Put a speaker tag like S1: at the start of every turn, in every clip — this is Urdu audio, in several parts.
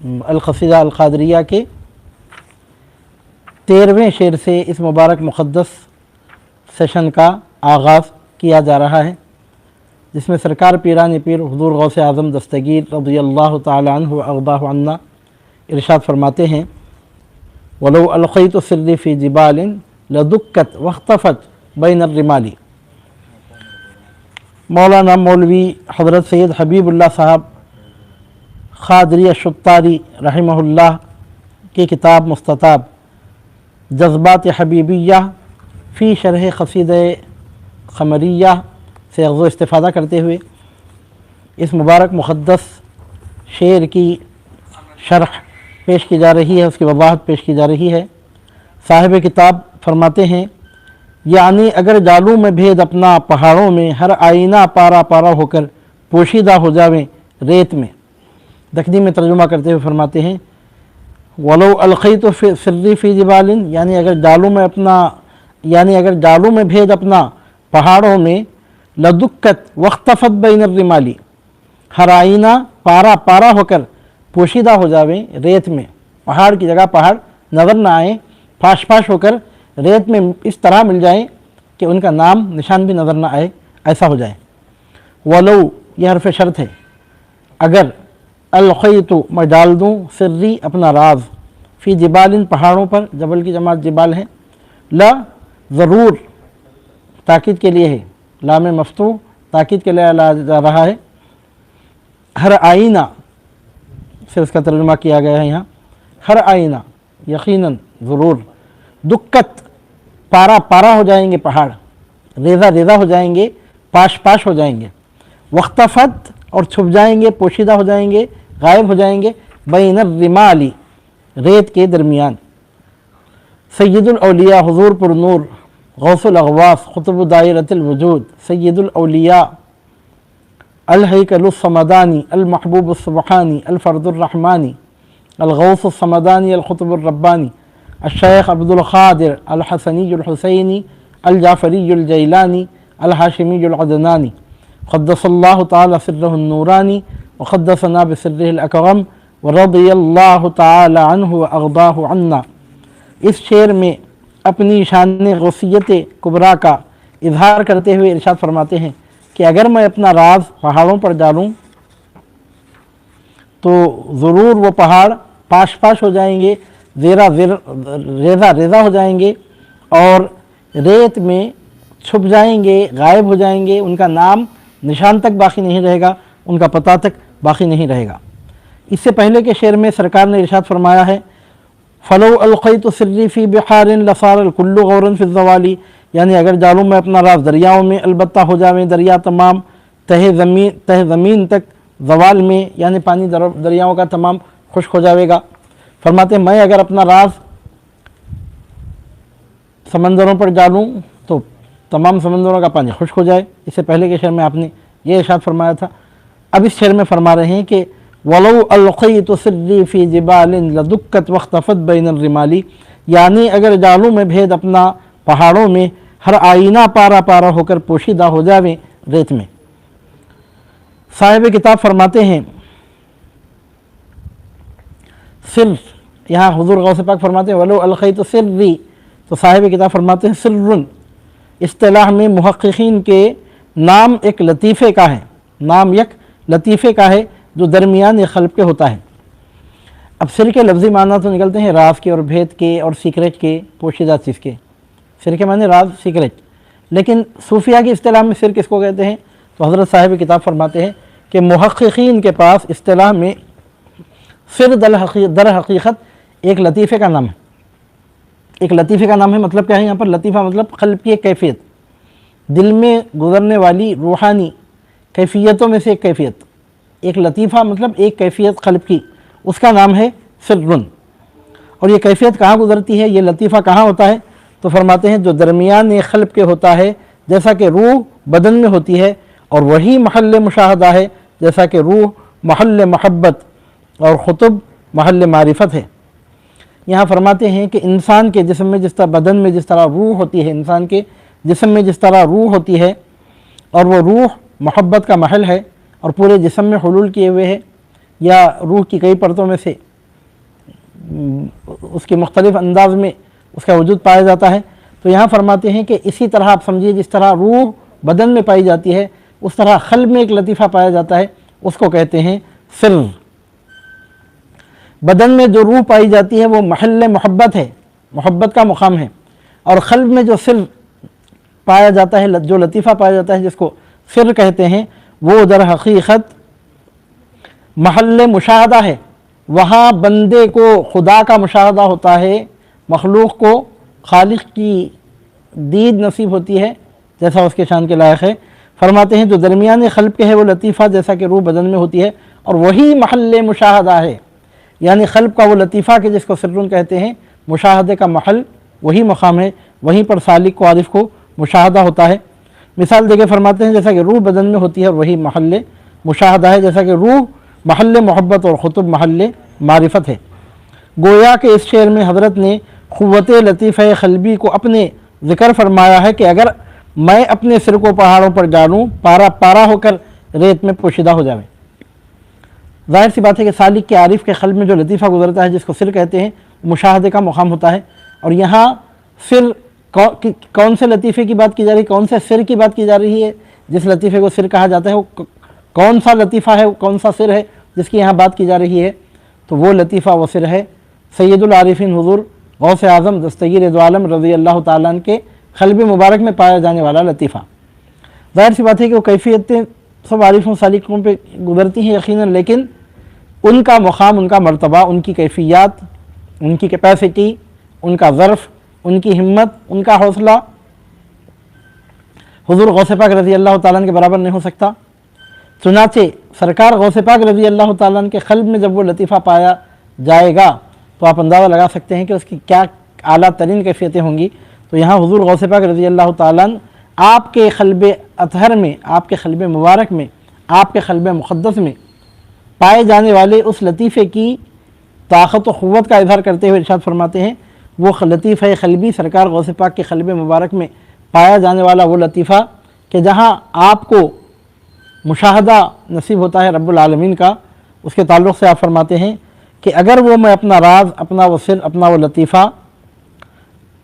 S1: القصیدہ القادریہ کے 13ویں شعر سے اس مبارک مقدس سیشن کا آغاز کیا جا رہا ہے، جس میں سرکار پیران پیر حضور غوث اعظم دستگیر رضی اللہ تعالی عنہ وارضاہ عنا ارشاد فرماتے ہیں: وَلَوْ أَلْقَيْتُ سِرِّي فِي جِبَالٍ لَدُكَّتْ وَاخْتَفَتْ بَيْنَ الرِّمَالِ۔ مولانا مولوی حضرت سید حبیب اللہ صاحب قادری الشطاری رحمہ اللہ کی کتاب مستطاب جذبات حبیبیہ فی شرح قصیدہ قمریہ سے اخذ و استفادہ کرتے ہوئے اس مبارک مقدس شعر کی شرح پیش کی جا رہی ہے، اس کی وضاحت پیش کی جا رہی ہے۔ صاحب کتاب فرماتے ہیں: یعنی اگر جالوں میں بھید اپنا پہاڑوں میں، ہر آئینہ پارا پارا ہو کر پوشیدہ ہو جاویں ریت میں۔ دکنی میں ترجمہ کرتے ہوئے فرماتے ہیں: وَلَوْ أَلْقَيْتُ سِرِّي فِي جِبَالٍ، یعنی اگر جالوں میں بھید اپنا پہاڑوں میں، لَدُكَّتْ وَاخْتَفَتْ بَيْنَ الرِّمَالِ، ہر آئینہ پارا پارا ہو کر پوشیدہ ہو جاویں ریت میں، پہاڑ کی جگہ پہاڑ نظر نہ آئیں، پاش پاش ہو کر ریت میں اس طرح مل جائیں کہ ان کا نام نشان بھی نظر نہ آئے، ایسا ہو جائے۔ وَلَوْ یہ حرف شرط ہے، اگر القیتُ میں ڈال دوں سری اپنا راز، فی جبال پہاڑوں پر، جبل کی جماعت جبال ہے، لا ضرور تاکید کے لیے ہے، لام مفتوح تاکید کے لیے لا جا رہا ہے، ہر آئینہ سے اس کا ترجمہ کیا گیا ہے یہاں، ہر آئینہ یقیناً ضرور، دکت پارا پارا ہو جائیں گے پہاڑ، ریزہ ریزہ ہو جائیں گے، پاش پاش ہو جائیں گے، واختفت اور چھپ جائیں گے، پوشیدہ ہو جائیں گے، غائب ہو جائیں گے، بین الرمال ریت کے درمیان۔ سید الاولیاء حضور پر نور غوث الاغواث قطب دائرۃ الوجود سید الاولیاء الہیکل الصمدانی المحبوب السبحانی الفرد الرحمانی الغوث الصمدانی القطب الربانی الشیخ عبد القادر الحسنی الحسینی الجعفری الجیلانی الہاشمی العدنانی قدس اللہ تعالی سرہ النورانی وقدسنا بسرہ الاکرم ورضی اللہ تعالی عنہ وارضاہ عنا۔ اس شعر میں اپنی شان غوثیت کبریٰ کا اظہار کرتے ہوئے ارشاد فرماتے ہیں کہ اگر میں اپنا راز پہاڑوں پر ڈالوں تو ضرور وہ پہاڑ پاش پاش ہو جائیں گے، ریزہ ریزہ ہو جائیں گے اور ریت میں چھپ جائیں گے، غائب ہو جائیں گے، ان کا نام نشان تک باقی نہیں رہے گا، ان کا پتہ تک باقی نہیں رہے گا۔ اس سے پہلے کے شعر میں سرکار نے ارشاد فرمایا ہے: فَلَوْ أَلْقَيْتُ سِرِّي فِي بِحَارٍ لَصَارَ الْكُلُّ غَوْرًا فِي الزَّوَالِ، یعنی اگر ڈالوں میں اپنا راز دریاؤں میں، البتہ ہو جاویں دریا تمام تہ زمین تک، زوال میں یعنی پانی دریاؤں کا تمام خشک ہو جاوے گا۔ فرماتے ہیں میں اگر اپنا راز سمندروں پر ڈالوں تو تمام سمندروں کا پانی خشک ہو جائے۔ اس سے پہلے کے شعر میں آپ نے یہ ارشاد فرمایا تھا۔ اب اس شعر میں فرما رہے ہیں کہ وَلَوْ أَلْقَيْتُ سِرِّي فِي جِبَالٍ لَدُكَّتْ وَاخْتَفَتْ بَيْنَ الرِّمَالِ، یعنی اگر ڈالوں میں بھید اپنا پہاڑوں میں، ہر آئینہ پارا پارا ہو کر پوشیدہ ہو جاویں ریت میں۔ صاحب کتاب فرماتے ہیں سر، یہاں حضور غوث پاک فرماتے ہیں وَلَوْ أَلْقَيْتُ سِرِّي، تو صاحب کتاب فرماتے ہیں سر اصطلاح میں محققین کے نام ایک لطیفے کا ہے، نام یک لطیفے کا ہے جو درمیان خلق کے ہوتا ہے۔ اب سر کے لفظی معنی تو نکلتے ہیں راز کے اور بھید کے اور سیکرٹ کے، پوشیدہ چیز کے، سر کے معنی راز سیکرٹ، لیکن صوفیہ کی اصطلاح میں سر کس کو کہتے ہیں؟ تو حضرت صاحب کتاب فرماتے ہیں کہ محققین کے پاس اصطلاح میں سر در حقیقت ایک لطیفے کا نام ہے، ایک لطیفے کا نام ہے۔ مطلب کیا ہے یہاں پر؟ لطیفہ مطلب قلب کی ایک کیفیت، دل میں گزرنے والی روحانی کیفیتوں میں سے ایک کیفیت، ایک لطیفہ مطلب ایک کیفیت قلب کی، اس کا نام ہے سرن۔ اور یہ کیفیت کہاں گزرتی ہے، یہ لطیفہ کہاں ہوتا ہے؟ تو فرماتے ہیں جو درمیان قلب کے ہوتا ہے، جیسا کہ روح بدن میں ہوتی ہے، اور وہی محل مشاہدہ ہے جیسا کہ روح محل محبت اور خطب محل معرفت ہے۔ یہاں فرماتے ہیں کہ انسان کے جسم میں جس طرح بدن میں جس طرح روح ہوتی ہے، انسان کے جسم میں جس طرح روح ہوتی ہے اور وہ روح محبت کا محل ہے اور پورے جسم میں حلول کیے ہوئے ہے، یا روح کی کئی پرتوں میں سے اس کے مختلف انداز میں اس کا وجود پایا جاتا ہے۔ تو یہاں فرماتے ہیں کہ اسی طرح آپ سمجھیے جس طرح روح بدن میں پائی جاتی ہے اس طرح قلب میں ایک لطیفہ پایا جاتا ہے، اس کو کہتے ہیں سر۔ بدن میں جو روح پائی جاتی ہے وہ محل محبت ہے، محبت کا مقام ہے، اور قلب میں جو سر پایا جاتا ہے، جو لطیفہ پایا جاتا ہے جس کو سر کہتے ہیں، وہ در حقیقت محل مشاہدہ ہے۔ وہاں بندے کو خدا کا مشاہدہ ہوتا ہے، مخلوق کو خالق کی دید نصیب ہوتی ہے جیسا اس کے شان کے لائق ہے۔ فرماتے ہیں جو درمیان قلب کے ہے وہ لطیفہ جیسا کہ روح بدن میں ہوتی ہے، اور وہی محل مشاہدہ ہے، یعنی قلب کا وہ لطیفہ کہ جس کو سرن کہتے ہیں، مشاہدے کا محل وہی مقام ہے، وہیں پر سالک کو عارف کو مشاہدہ ہوتا ہے۔ مثال دے کے فرماتے ہیں جیسا کہ روح بدن میں ہوتی ہے اور وہی محل مشاہدہ ہے، جیسا کہ روح محل محبت اور خطب محل معرفت ہے۔ گویا کہ اس شعر میں حضرت نے قوت لطیفہ قلبی کو اپنے ذکر فرمایا ہے کہ اگر میں اپنے سر کو پہاڑوں پر ڈالوں، پارا پارا ہو کر ریت میں پوشیدہ ہو جاوے۔ ظاہر سی بات ہے کہ سالک کے عارف کے قلب میں جو لطیفہ گزرتا ہے جس کو سر کہتے ہیں، مشاہدے کا مقام ہوتا ہے، اور یہاں سر کون سے لطیفے کی بات کی جا رہی ہے، کون سے سر کی بات کی جا رہی ہے؟ جس لطیفے کو سر کہا جاتا ہے وہ کون سا لطیفہ ہے، کون سا سر ہے جس کی یہاں بات کی جا رہی ہے؟ تو وہ لطیفہ وہ سر ہے سید العارفین حضور غوث اعظم دستگیر دو عالم رضی اللہ تعالیٰ عنہ کے قلب مبارک میں پایا جانے والا لطیفہ۔ ظاہر سی بات ہے کہ وہ کیفیتیں سب عارفوں سالکوں پہ گزرتی ہیں یقیناً، لیکن ان کا مقام، ان کا مرتبہ، ان کی کیفیات، ان کی کیپیسٹی، ان کا ظرف، ان کی ہمت، ان کا حوصلہ حضور غوث پاک رضی اللہ تعالیٰ عنہ کے برابر نہیں ہو سکتا۔ چنانچہ سرکار غوث پاک رضی اللہ تعالیٰ عنہ کے قلب میں جب وہ لطیفہ پایا جائے گا تو آپ اندازہ لگا سکتے ہیں کہ اس کی کیا اعلیٰ ترین کیفیتیں ہوں گی۔ تو یہاں حضور غوث پاک رضی اللہ تعالیٰ عنہ آپ کے قلب اطہر میں، آپ کے قلب مبارک میں، آپ کے قلب مقدس میں پائے جانے والے اس لطیفے کی طاقت و قوت کا اظہار کرتے ہوئے ارشاد فرماتے ہیں، وہ لطیفہ قلبی سرکار غوث پاک کے قلب مبارک میں پایا جانے والا وہ لطیفہ کہ جہاں آپ کو مشاہدہ نصیب ہوتا ہے رب العالمین کا، اس کے تعلق سے آپ فرماتے ہیں کہ اگر وہ میں اپنا راز، اپنا وہ سر، اپنا وہ لطیفہ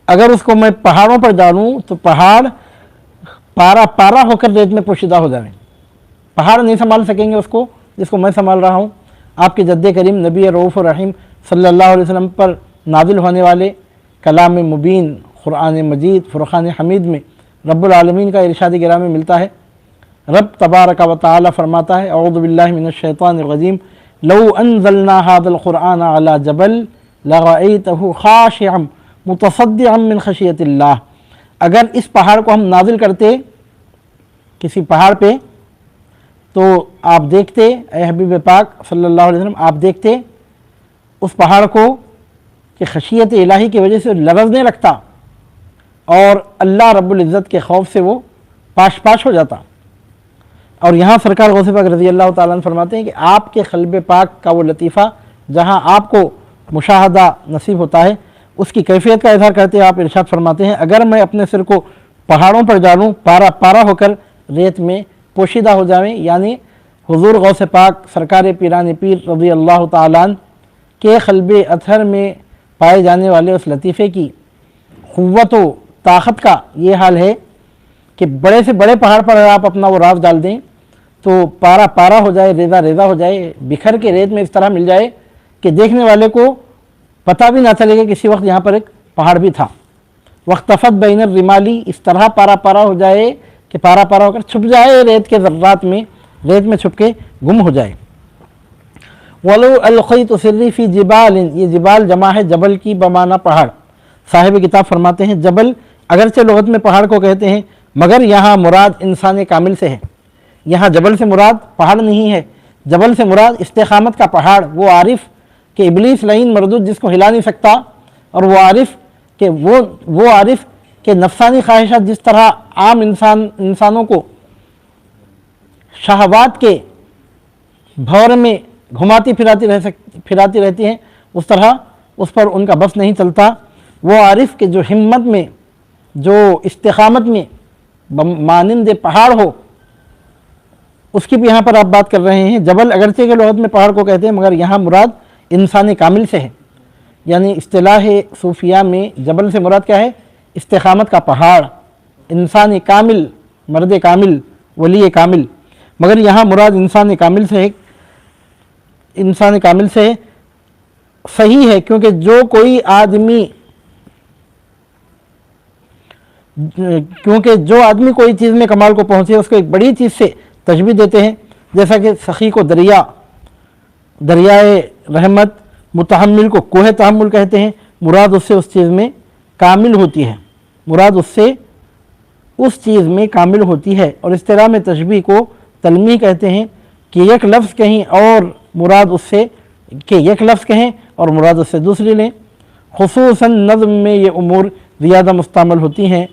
S1: اگر اس کو میں پہاڑوں پر ڈالوں تو پہاڑ پارا پارا ہو کر ریت میں پوشیدہ ہو جائیں، پہاڑ نہیں سنبھال سکیں گے اس کو جس کو میں سنبھال رہا ہوں۔ آپ کے جد کریم نبی رؤوف الرحیم صلی اللہ علیہ وسلم پر نازل ہونے والے کلام مبین قرآن مجید فرقان حمید میں رب العالمین کا ارشاد گرامی ملتا ہے۔ رب تبارک و تعالی فرماتا ہے، اعوذ باللہ من الشیطان الرجیم، لو انزلنا هذا القرآن على جبل لرأيته خاشعا متصدعا من خشیت اللہ، اگر اس پہاڑ کو ہم نازل کرتے کسی پہاڑ پہ تو آپ دیکھتے، اے حبیب پاک صلی اللہ علیہ وسلم، آپ دیکھتے اس پہاڑ کو کہ خشیت الہی کی وجہ سے لرزنے لگتا اور اللہ رب العزت کے خوف سے وہ پاش پاش ہو جاتا۔ اور یہاں سرکار غوث پاک رضی اللہ تعالیٰ عنہ فرماتے ہیں کہ آپ کے قلب پاک کا وہ لطیفہ جہاں آپ کو مشاہدہ نصیب ہوتا ہے، اس کی کیفیت کا اظہار کرتے آپ ارشاد فرماتے ہیں، اگر میں اپنے سر کو پہاڑوں پر ڈالوں، پارا پارا ہو کر ریت میں پوشیدہ ہو جاویں، یعنی حضور غوث پاک سرکار پیران پیر رضی اللہ تعالیٰ عنہ کے قلب اطہر میں پائے جانے والے اس لطیفے کی قوت و طاقت کا یہ حال ہے کہ بڑے سے بڑے پہاڑ پر اگر آپ اپنا وہ راز ڈال دیں تو پارا پارا ہو جائے، ریزہ ریزہ ہو جائے، بکھر کے ریت میں اس طرح مل جائے کہ دیکھنے والے کو پتہ بھی نہ چلے گا کسی وقت یہاں پر ایک پہاڑ بھی تھا۔ وقتفت بین الرمالی، اس طرح پارا پارا ہو جائے کہ پارا پارا ہو کر چھپ جائے ریت کے ذرات میں، ریت میں چھپ کے گم ہو جائے۔ ولو القیت سری فی جبال، یہ جبال جمع ہے جبل کی بمعنی پہاڑ۔ صاحب کتاب فرماتے ہیں جبل اگرچہ لغت میں پہاڑ کو کہتے ہیں مگر یہاں مراد انسان کامل سے ہے، یہاں جبل سے مراد پہاڑ نہیں ہے، جبل سے مراد استقامت کا پہاڑ، وہ عارف کہ ابلیس لعین مردود جس کو ہلا نہیں سکتا، اور وہ عارف کہ وہ عارف کہ نفسانی خواہشات جس طرح عام انسانوں کو شہوات کے بھور میں گھماتی پھراتی رہتی ہیں، اس طرح اس پر ان کا بس نہیں چلتا۔ وہ عارف کہ جو ہمت میں، جو استقامت میں مانند پہاڑ ہو، اس کی بھی یہاں پر آپ بات کر رہے ہیں۔ جبل اگرچہ کہ لغت میں پہاڑ کو کہتے ہیں مگر یہاں مراد انسان کامل سے ہے، یعنی اصطلاح صوفیہ میں جبل سے مراد کیا ہے؟ استقامت کا پہاڑ، انسان کامل، مرد کامل، ولی کامل، مگر یہاں مراد انسان کامل سے ہے، انسان کامل سے صحیح ہے، کیونکہ جو آدمی کوئی چیز میں کمال کو پہنچے اس کو ایک بڑی چیز سے تشبیہ دیتے ہیں، جیسا کہ سخی کو دریائے رحمت، متحمل کو کوہ تحمل کہتے ہیں، مراد اس سے اس چیز میں کامل ہوتی ہے، مراد اس سے اس چیز میں کامل ہوتی ہے۔ اور اصطلاح میں تشبیہ کو تلمیح کہتے ہیں کہ ایک لفظ کہیں اور مراد اس سے دوسری لیں۔ خصوصاً نظم میں یہ امور زیادہ مستعمل ہوتی ہیں،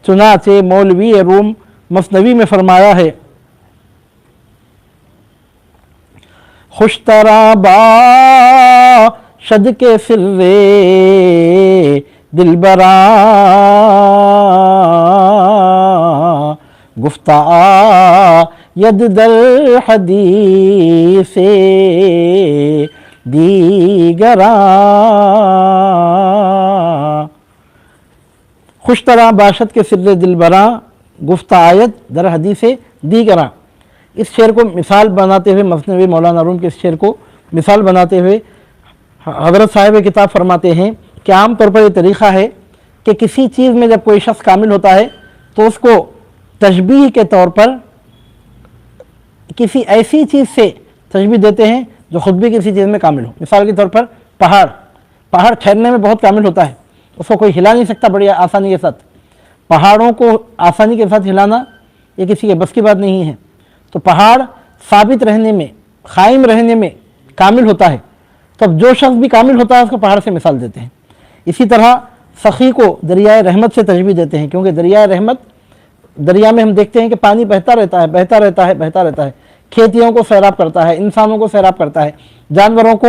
S1: چنانچہ مولوی روم مثنوی میں فرمایا ہے، خوشترا باشد کے سر دلبراں گفتہ ید در حدیث دیگراں، خوشترا باشد کے سر دلبراں گفتہ آیت در حدیث دیگراں۔ اس شعر کو مثال بناتے ہوئے، مثنوی مولانا روم کے اس شعر کو مثال بناتے ہوئے حضرت صاحب کتاب فرماتے ہیں کہ عام طور پر یہ طریقہ ہے کہ کسی چیز میں جب کوئی شخص کامل ہوتا ہے تو اس کو تشبیہ کے طور پر کسی ایسی چیز سے تشبیہ دیتے ہیں جو خود بھی کسی چیز میں کامل ہو۔ مثال کے طور پر پہاڑ ٹھہرنے میں بہت کامل ہوتا ہے، اس کو کوئی ہلا نہیں سکتا بڑی آسانی کے ساتھ۔ پہاڑوں کو آسانی کے ساتھ ہلانا یہ کسی کے بس کی بات نہیں ہے، تو پہاڑ ثابت رہنے میں، قائم رہنے میں کامل ہوتا ہے، تب جو شخص بھی کامل ہوتا ہے اس کو پہاڑ سے مثال دیتے ہیں۔ اسی طرح سخی کو دریائے رحمت سے تشبیہ دیتے ہیں، کیونکہ دریائے رحمت، دریا میں ہم دیکھتے ہیں کہ پانی بہتا رہتا ہے، کھیتیوں کو سیراب کرتا ہے، انسانوں کو سیراب کرتا ہے، جانوروں کو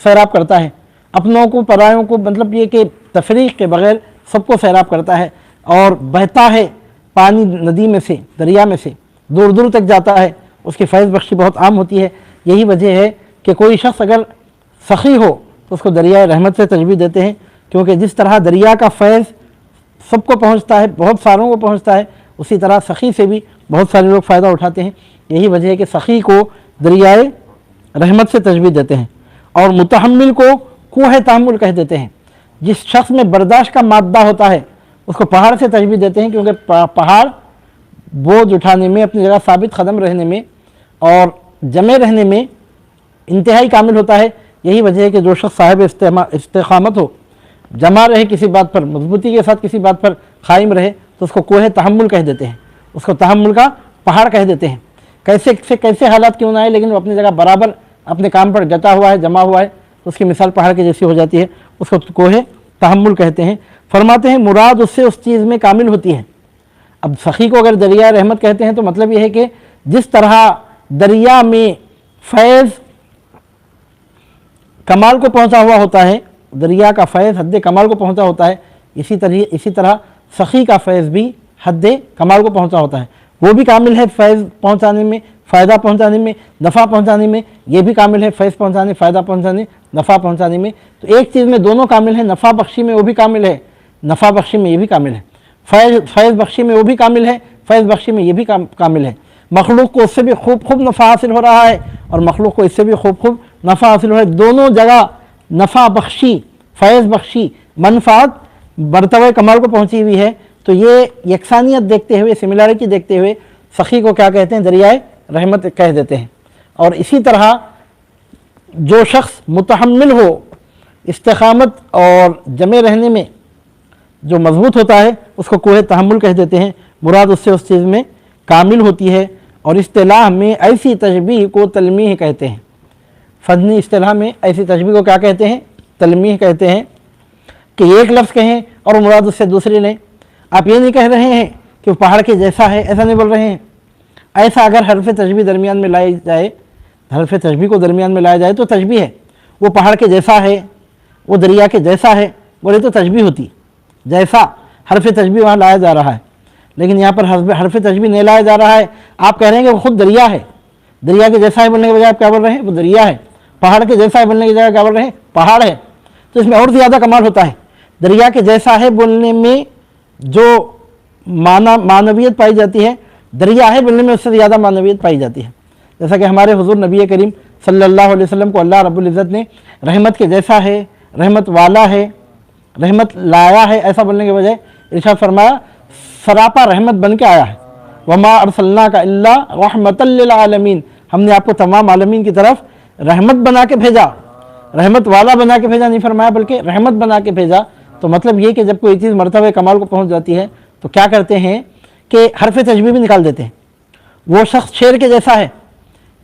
S1: سیراب کرتا ہے، اپنوں کو پرایوں کو، مطلب یہ کہ تفریق کے بغیر سب کو سیراب کرتا ہے، اور بہتا ہے پانی ندی میں سے، دریا میں سے دور دور تک جاتا ہے، اس کی فیض بخشی بہت عام ہوتی ہے۔ یہی وجہ ہے کہ کوئی شخص اگر سخی ہو تو اس کو دریائے رحمت سے تشبیہ دیتے ہیں، کیونکہ جس طرح دریا کا فیض سب کو پہنچتا ہے، بہت ساروں کو پہنچتا ہے، اسی طرح سخی سے بھی بہت سارے لوگ فائدہ اٹھاتے ہیں۔ یہی وجہ ہے کہ سخی کو دریائے رحمت سے تشبیہ دیتے ہیں، اور متحمل کو کوہ تحمل کہہ دیتے ہیں۔ جس شخص میں برداشت کا مادہ ہوتا ہے اس کو پہاڑ سے تشبیہ دیتے ہیں، کیونکہ پہاڑ بوجھ اٹھانے میں، اپنی جگہ ثابت قدم رہنے میں اور جمے رہنے میں انتہائی کامل ہوتا ہے۔ یہی وجہ ہے کہ جو شخص صاحب استقامت ہو، جمع رہے کسی بات پر، مضبوطی کے ساتھ کسی بات پر قائم رہے، تو اس کو کوہ تحمل کہہ دیتے ہیں، اس کو تحمل کا پہاڑ کہہ دیتے ہیں۔ کیسے حالات کیوں نہ آئے، لیکن وہ اپنی جگہ برابر اپنے کام پر ڈٹا ہوا ہے، جمع ہوا ہے، تو اس کی مثال پہاڑ کی جیسی ہو جاتی ہے، اس کو کوہ تحمل کہتے ہیں۔ فرماتے ہیں مراد اس سے اس چیز میں کامل ہوتی ہے۔ اب سخی کو اگر دریائے رحمت کہتے ہیں تو مطلب یہ ہے کہ جس طرح دریا میں فیض کمال کو پہنچا ہوا ہوتا ہے، دریا کا فیض حد کمال کو پہنچا ہوتا ہے، اسی طرح سخی کا فیض بھی حد کمال کو پہنچا ہوتا ہے۔ وہ بھی کامل ہے فیض پہنچانے میں، فائدہ پہنچانے میں، نفع پہنچانے میں، یہ بھی کامل ہے فیض پہنچانے، فائدہ پہنچانے، نفع پہنچانے میں۔ تو ایک چیز میں دونوں کامل ہیں، نفع بخشی میں وہ بھی کامل ہے، نفع بخشی میں یہ بھی کامل ہے، فیض بخشی میں وہ بھی کامل ہے، فیض بخشی میں یہ بھی کامل ہے۔ مخلوق کو اس سے بھی خوب نفع حاصل ہو رہا ہے، اور مخلوق کو اس سے بھی خوب نفع حاصل ہو رہا ہے۔ دونوں جگہ نفع بخشی، فیض بخشی، منفعت مرتبہ کمال کو پہنچی ہوئی ہے۔ تو یہ یکسانیت دیکھتے ہوئے، سملیرٹی دیکھتے ہوئے سخی کو کیا کہتے ہیں؟ دریائے رحمت کہہ دیتے ہیں۔ اور اسی طرح جو شخص متحمل ہو، استقامت اور جمے رہنے میں جو مضبوط ہوتا ہے، اس کو کوہ تحمل کہہ دیتے ہیں، مراد اس سے اس چیز میں کامل ہوتی ہے۔ اور اصطلاح میں ایسی تشبیہ کو تلمیح کہتے ہیں۔ فنی اصطلاح میں ایسی تشبیہ کو کیا کہتے ہیں؟ تلمیح کہتے ہیں، کہ ایک لفظ کہیں اور مراد اس سے دوسری لیں۔ آپ یہ نہیں کہہ رہے ہیں کہ وہ پہاڑ کے جیسا ہے، ایسا نہیں بول رہے ہیں۔ ایسا اگر حرف تشبیہ درمیان میں لائی جائے، حرف تشبیہ کو درمیان میں لایا جائے تو تشبیہ ہے۔ وہ پہاڑ کے جیسا ہے، وہ دریا کے جیسا ہے، بولے تو تشبیہ ہوتی، جیسا حرف تشبیہ وہاں لایا جا رہا ہے۔ لیکن یہاں پر حرف تشبیہ نہیں لایا جا رہا ہے، آپ کہہ رہے ہیں کہ وہ خود دریا ہے۔ دریا کے جیسا ہے بولنے کے بجائے آپ کیا بول رہے ہیں؟ وہ دریا ہے۔ پہاڑ کے جیسا ہے بولنے کی جگہ کیا بول رہے ہیں؟ پہاڑ ہے۔ تو اس میں اور زیادہ کمال ہوتا ہے. دریا کے جیسا ہے بولنے میں جو معنویت پائی جاتی ہے، دریا ہے بولنے میں اس سے زیادہ معنویت پائی جاتی ہے. جیسا کہ ہمارے حضور نبی کریم صلی اللہ علیہ وسلم کو اللہ رب العزت نے رحمت کے جیسا ہے، رحمت والا ہے، رحمت لایا ہے، ایسا بولنے کے بجائے ارشاد فرمایا سراپا رحمت بن کے آیا ہے. وما ارسلناک الا رحمتا للعالمین، ہم نے آپ کو تمام عالمین کی طرف رحمت بنا کے بھیجا. رحمت والا بنا کے بھیجا نہیں فرمایا بلکہ رحمت بنا کے بھیجا. تو مطلب یہ کہ جب کوئی چیز مرتبہ کمال کو پہنچ جاتی ہے تو کیا کرتے ہیں کہ حرف تشبیہ بھی نکال دیتے ہیں. وہ شخص شیر کے جیسا ہے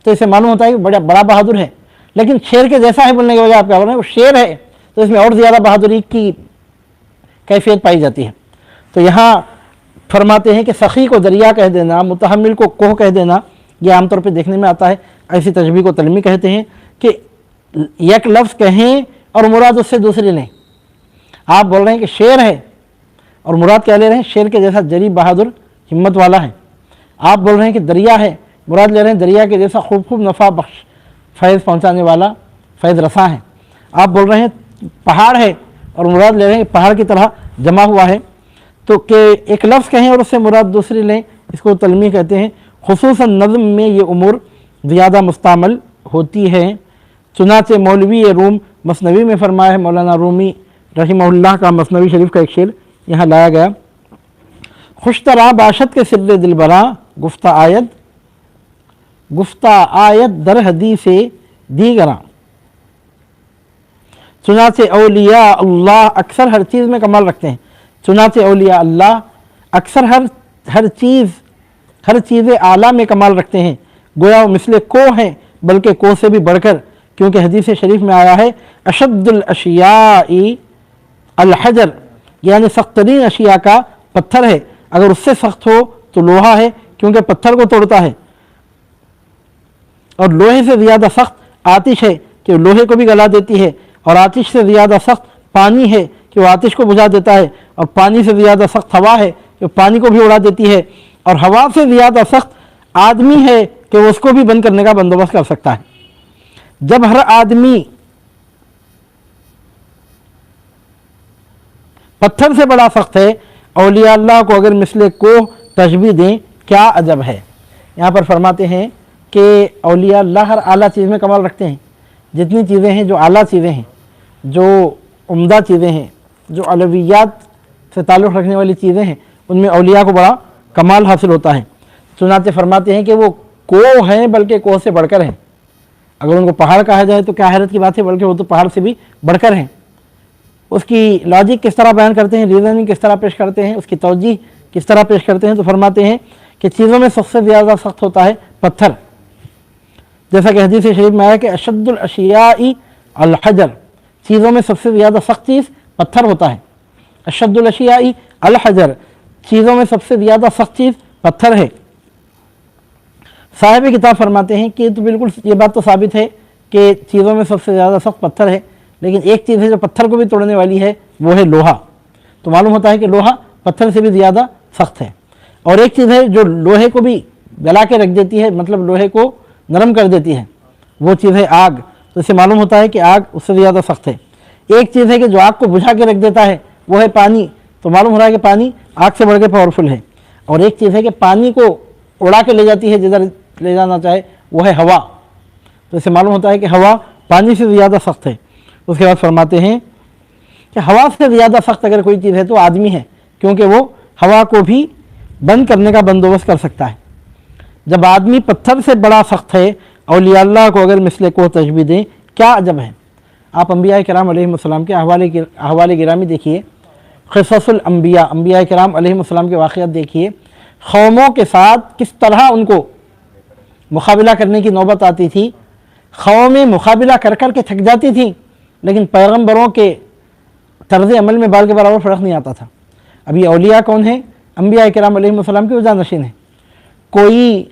S1: تو اسے معلوم ہوتا ہے کہ بڑا بہادر ہے، لیکن شیر کے جیسا ہے بولنے کے وجہ آپ کیا بول رہے ہیں وہ شیر ہے، تو اس میں اور زیادہ بہادری کی کیفیت پائی جاتی ہے. تو یہاں فرماتے ہیں کہ سخی کو دریا کہہ دینا، متحمل کو کوہ کہہ دینا، یہ عام طور پہ دیکھنے میں آتا ہے. ایسی تشبیہ کو تلمی کہتے ہیں کہ یک لفظ کہیں اور مراد اس سے دوسری لیں. آپ بول رہے ہیں کہ شیر ہے اور مراد کیا لے رہے ہیں؟ شیر کے جیسا جری بہادر ہمت والا ہے. آپ بول رہے ہیں کہ دریا ہے، مراد لے رہے ہیں دریا کے جیسا خوب نفع بخش فیض پہنچانے والا فیض رساں ہے. آپ بول رہے ہیں پہاڑ ہے اور مراد لے رہے ہیں کہ پہاڑ کی طرح جمع ہوا ہے. تو کہ ایک لفظ کہیں اور اس سے مراد دوسری لیں، اس کو تلمی کہتے ہیں. خصوصاً نظم میں یہ امور زیادہ مستعمل ہوتی ہے. چنانچہ مولوی روم مثنوی میں فرمایا ہے، مولانا رومی رحمہ اللہ کا مثنوی شریف کا ایک شعر یہاں لایا گیا. خوشترا باشد کے سر دلبراں گفتہ آیت در حدیث دیگراں. چنانچہ اولیاء اللہ اکثر ہر چیز میں کمال رکھتے ہیں. چنانچہ اولیاء اللہ اکثر ہر چیز اعلیٰ میں کمال رکھتے ہیں. گویا وہ مثل کوہ ہیں بلکہ کوہ سے بھی بڑھ کر، کیونکہ حدیث شریف میں آیا ہے اشد الاشیاء الحجر، یعنی سخت ترین اشیاء کا پتھر ہے. اگر اس سے سخت ہو تو لوہا ہے، کیونکہ پتھر کو توڑتا ہے. اور لوہے سے زیادہ سخت آتش ہے کہ وہ لوہے کو بھی گلا دیتی ہے. اور آتش سے زیادہ سخت پانی ہے کہ وہ آتش کو بجھا دیتا ہے. اور پانی سے زیادہ سخت ہوا ہے کہ وہ پانی کو بھی اڑا دیتی ہے. اور ہوا سے زیادہ سخت آدمی ہے کہ وہ اس کو بھی بند کرنے کا بندوبست کر سکتا ہے. جب ہر آدمی پتھر سے بڑا سخت ہے، اولیاء اللہ کو اگر مثل کوہ تشبیہ دیں کیا عجب ہے. یہاں پر فرماتے ہیں کہ اولیاء اللہ ہر اعلیٰ چیز میں کمال رکھتے ہیں. جتنی چیزیں ہیں جو اعلیٰ چیزیں ہیں، جو عمدہ چیزیں ہیں، جو علویات سے تعلق رکھنے والی چیزیں ہیں، ان میں اولیاء کو بڑا کمال حاصل ہوتا ہے. چنانچہ فرماتے ہیں کہ وہ کوہ ہیں بلکہ کوہ سے بڑھ کر ہیں. اگر ان کو پہاڑ کہا جائے تو کیا حیرت کی بات ہے، بلکہ وہ تو پہاڑ سے بھی بڑھ کر ہیں. اس کی لاجک کس طرح بیان کرتے ہیں، ریزننگ کس طرح پیش کرتے ہیں، اس کی توجیہ کس طرح پیش کرتے ہیں. تو فرماتے ہیں کہ چیزوں میں سب سے زیادہ سخت ہوتا ہے پتھر. جیسا کہ حدیث شریف میں آیا کہ اشد الاشیاء الحجر، چیزوں میں سب سے زیادہ سخت چیز پتھر ہوتا ہے. اشد الاشیاء الحجر، چیزوں میں سب سے زیادہ سخت چیز پتھر ہے. صاحب کتاب فرماتے ہیں کہ تو بالکل یہ بات تو ثابت ہے کہ چیزوں میں سب سے زیادہ سخت پتھر ہے، لیکن ایک چیز ہے جو پتھر کو بھی توڑنے والی ہے، وہ ہے لوہا. تو معلوم ہوتا ہے کہ لوہا پتھر سے بھی زیادہ سخت ہے. اور ایک چیز ہے جو لوہے کو بھی گلا کے رکھ دیتی ہے، مطلب لوہے کو نرم کر دیتی ہے، وہ چیز ہے آگ. تو اس سے معلوم ہوتا ہے کہ آگ اس سے زیادہ سخت ہے. ایک چیز ہے کہ جو آگ کو بجھا کے رکھ دیتا ہے، وہ ہے پانی. تو معلوم ہو رہا ہے کہ پانی آگ سے بڑھ کے پاورفل ہے. اور ایک چیز ہے کہ پانی کو اڑا کے لے جاتی ہے جدھر لے جانا چاہے، وہ ہے ہوا. تو اس سے معلوم ہوتا ہے کہ ہوا پانی سے زیادہ سخت ہے. اس کے بعد فرماتے ہیں کہ ہوا سے زیادہ سخت اگر کوئی چیز ہے تو آدمی ہے، کیونکہ وہ ہوا کو بھی بند کرنے کا بندوبست کر سکتا ہے. جب آدمی پتھر سے بڑا سخت ہے، اولیاء اللہ کو اگر مثل کو تشبیہ دیں کیا عجب ہے. آپ انبیاء کرام علیہ السلام کے احوال گرامی دیکھیے، قصص الانبیاء، انبیاء کرام علیہ السلام کے واقعات دیکھیے. قوموں کے ساتھ کس طرح ان کو مقابلہ کرنے کی نوبت آتی تھی. قومیں مقابلہ کر کر کے تھک جاتی تھیں، لیکن پیغمبروں کے طرز عمل میں بال کے برابر فرق نہیں آتا تھا. ابھی اولیاء کون ہیں؟ انبیاء کرام علیہ السلام کے جانشین ہیں. کوئی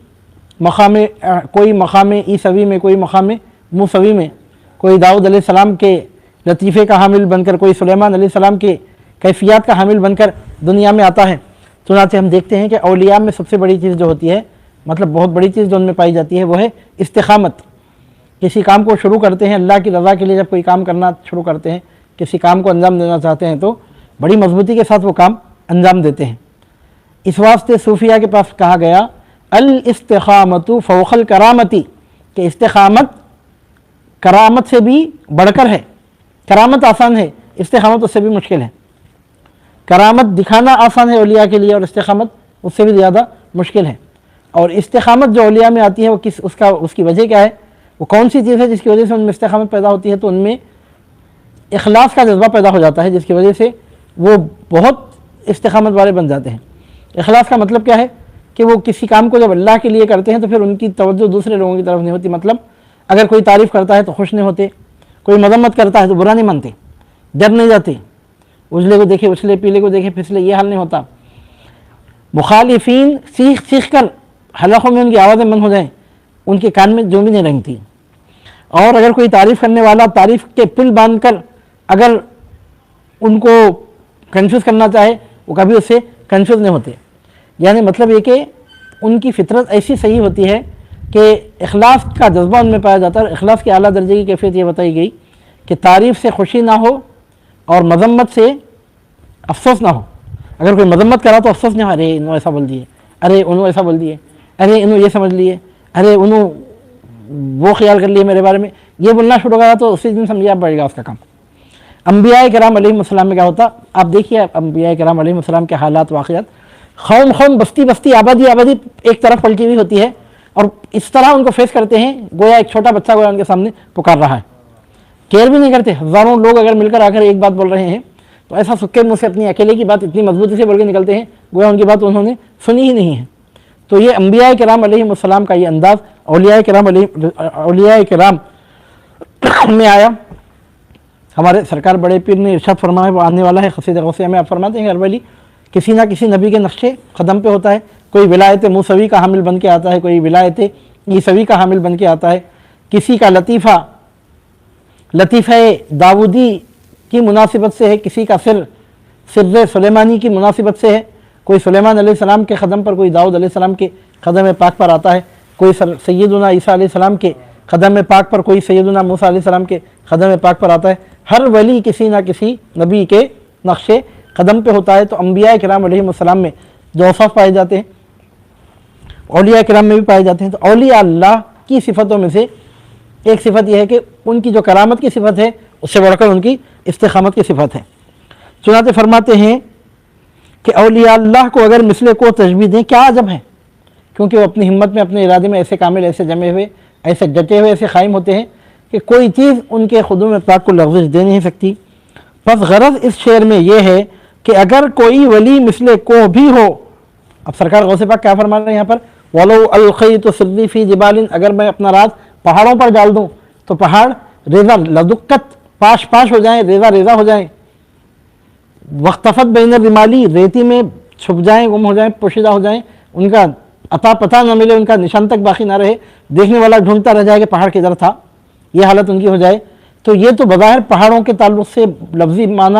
S1: مقام عیسوی میں، کوئی مقام موسوی میں، کوئی داؤد علیہ السلام کے لطیفے کا حامل بن کر، کوئی سلیمان علیہ السلام کے کیفیات کا حامل بن کر دنیا میں آتا ہے. چنانچہ ہم دیکھتے ہیں کہ اولیاء میں سب سے بڑی چیز جو ہوتی ہے، مطلب بہت بڑی چیز جو ان میں پائی جاتی ہے، وہ ہے استقامت. کسی کام کو شروع کرتے ہیں اللہ کی رضا کے لیے، جب کوئی کام کرنا شروع کرتے ہیں کسی کام کو انجام دینا چاہتے ہیں تو بڑی مضبوطی کے ساتھ وہ کام انجام دیتے ہیں۔ اس واسطے صوفیہ کے پاس کہا گیا الاستقامت فوق الکرامتی، کہ استقامت کرامت سے بھی بڑھ کر ہے۔ کرامت آسان ہے، استقامت اس سے بھی مشکل ہے۔ کرامت دکھانا آسان ہے اولیاء کے لیے، اور استقامت اس سے بھی زیادہ مشکل ہے۔ اور استقامت جو اولیاء میں آتی ہے وہ اس کی وجہ کیا ہے، وہ کون سی چیز ہے جس کی وجہ سے ان میں استقامت پیدا ہوتی ہے؟ تو ان میں اخلاص کا جذبہ پیدا ہو جاتا ہے، جس کی وجہ سے وہ بہت استقامت والے بن جاتے ہیں۔ اخلاص کا مطلب کیا ہے کہ وہ کسی کام کو جب اللہ کے لیے کرتے ہیں تو پھر ان کی توجہ دوسرے لوگوں کی طرف نہیں ہوتی۔ مطلب اگر کوئی تعریف کرتا ہے تو خوش نہیں ہوتے، کوئی مذمت کرتا ہے تو برا نہیں مانتے، ڈر نہیں جاتے، اجلے کو دیکھے اچھلے، پیلے کو دیکھے پھسلے، یہ حال نہیں ہوتا۔ مخالفین سیکھ سیکھ کر حلقوں میں ان کی آوازیں بند ہو جائیں، ان کے کان میں جو بھی نہیں رنگتی۔ اور اگر کوئی تعریف کرنے والا تعریف کے پل باندھ کر اگر ان کو کنفیوز کرنا چاہے، وہ کبھی اس سے کنفیوز نہیں ہوتے۔ یعنی مطلب یہ کہ ان کی فطرت ایسی صحیح ہوتی ہے کہ اخلاص کا جذبہ ان میں پایا جاتا ہے۔ اور اخلاص کے اعلیٰ درجے کی کیفیت یہ بتائی گئی کہ تعریف سے خوشی نہ ہو اور مذمت سے افسوس نہ ہو۔ اگر کوئی مذمت کرا تو افسوس نہیں ہو، ارے انہوں ایسا بول دیے، ارے انہوں ایسا بول دیے، ارے انہوں یہ سمجھ لیے، ارے انہوں وہ خیال کر لیے میرے بارے میں، یہ بولنا شروع کرا تو اسی دن سمجھے آپ بڑھے گا اس کا کام۔ انبیاء کرام علیہ السلام میں کیا ہوتا، آپ دیکھیے انبیاء کرام علیہ السلام کے حالات واقعات، قوم بستی بستی آبادی ایک طرف پلٹی ہوئی ہوتی ہے، اور اس طرح ان کو فیس کرتے ہیں گویا ایک چھوٹا بچہ گویا ان کے سامنے پکار رہا ہے، کیئر بھی نہیں کرتے۔ ہزاروں لوگ اگر مل کر آ کر ایک بات بول رہے ہیں تو ایسا سکے منہ سے اپنی اکیلے کی بات اتنی مضبوطی سے بول کے نکلتے ہیں گویا ان کی بات انہوں نے سنی ہی نہیں ہے۔ تو یہ انبیاء کرام علیہ السلام کا یہ انداز اولیاء کرام میں آیا۔ ہمارے سرکار بڑے پیر نے ارشاد فرمایا، وہ آنے والا ہے قصیدہ غوثیہ میں، آپ فرماتے ہیں اربلی کسی نہ کسی نبی کے نقشے قدم پہ ہوتا ہے، کوئی ولایت موسوی کا حامل بن کے آتا ہے، کوئی ولایت عیسوی کا حامل بن کے آتا ہے، کسی کا لطیفہ داودی کی مناسبت سے ہے، کسی کا سر سلیمانی کی مناسبت سے ہے، کوئی سلیمان علیہ السلام کے قدم پر، کوئی داؤد علیہ السلام کے قدم پاک پر آتا ہے، کوئی سیدنا عیسیٰ علیہ السلام کے قدم پاک پر، کوئی سیدنا موسیٰ علیہ السلام کے قدم پاک پر آتا ہے۔ ہر ولی کسی نہ کسی نبی کے نقش قدم پہ ہوتا ہے۔ تو انبیاء کرام علیہ السلام میں جو اوصاف پائے جاتے ہیں اولیاء کرام میں بھی پائے جاتے ہیں۔ تو اولیاء اللہ کی صفتوں میں سے ایک صفت یہ ہے کہ ان کی جو کرامت کی صفت ہے اس سے بڑھ کر ان کی استقامت کی صفت ہے۔ چنانچہ فرماتے ہیں کہ اولیاء اللہ کو اگر مثل کو تشبیہ دیں کیا عجب ہے، کیونکہ وہ اپنی ہمت میں، اپنے ارادے میں ایسے کامل، ایسے جمے ہوئے، ایسے ڈٹے ہوئے، ایسے قائم ہوتے ہیں کہ کوئی چیز ان کے خدوم پاک کو لغزش دے نہیں سکتی۔ پس غرض اس شعر میں یہ ہے کہ اگر کوئی ولی مثل کو بھی ہو، اب سرکار غوث پاک کیا فرما رہے ہیں یہاں پر، وَلَوْ أَلْقَيْتُ سِرِّي فِي جِبَالٍ، اگر میں اپنا راز پہاڑوں پر ڈال دوں تو پہاڑ ریزہ لدکت پاش پاش ہو جائیں، ریزہ ریزہ ہو جائیں، وَاخْتَفَتْ بَيْنَ الرِّمَالِ، ریتی میں چھپ جائیں، گم ہو جائیں، پوشیدہ ہو جائیں، ان کا عطا پتہ نہ ملے، ان کا نشان تک باقی نہ رہے، دیکھنے والا ڈھونڈتا رہ جائے کہ پہاڑ کدھر تھا، یہ حالت ان کی ہو جائے، تو یہ تو بظاہر پہاڑوں کے تعلق سے لفظی معنی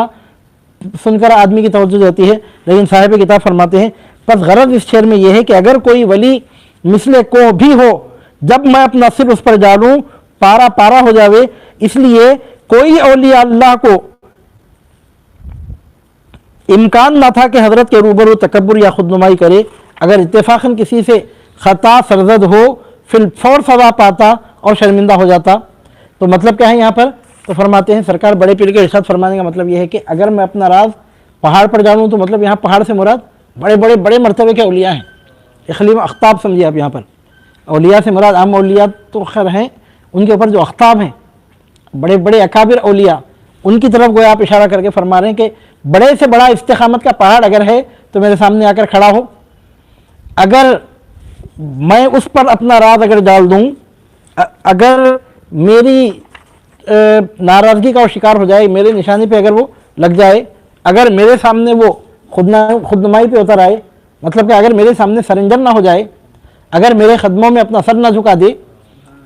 S1: سن کر آدمی کی توجہ جاتی ہے، لیکن صاحب کتاب فرماتے ہیں پس غرض اس شعر میں یہ ہے کہ اگر کوئی ولی مثل کو بھی ہو، جب میں اپنا سر اس پر ڈالوں پارا پارا ہو جاوے، اس لیے کوئی اولیاء اللہ کو امکان نہ تھا کہ حضرت کے روبرو تکبر یا خود نمائی کرے، اگر اتفاقاً کسی سے خطا سرزد ہو فی الفور سزا پاتا اور شرمندہ ہو جاتا۔ تو مطلب کیا ہے یہاں پر، تو فرماتے ہیں سرکار بڑے پیر کے ارشاد فرمانے کا مطلب یہ ہے کہ اگر میں اپنا راز پہاڑ پر ڈالوں تو مطلب یہاں پہاڑ سے مراد بڑے مرتبے کے اولیاء ہیں، اقلیم اختاب سمجھیے آپ یہاں پر، اولیاء سے مراد عام اولیاء تو خیر ہیں، ان کے اوپر جو اختاب ہیں بڑے بڑے اکابر اولیاء، ان کی طرف گویا آپ اشارہ کر کے فرما رہے ہیں کہ بڑے سے بڑا استقامت کا پہاڑ اگر ہے تو میرے سامنے آ کر کھڑا ہو، اگر میں اس پر اپنا راز اگر ڈال دوں، اگر میری ناراضگی کا وہ شکار ہو جائے، میرے نشانی پہ اگر وہ لگ جائے، اگر میرے سامنے وہ خود نمائی پہ اتر آئے، مطلب کہ اگر میرے سامنے سرنڈر نہ ہو جائے، اگر میرے قدموں میں اپنا سر نہ جھکا دے،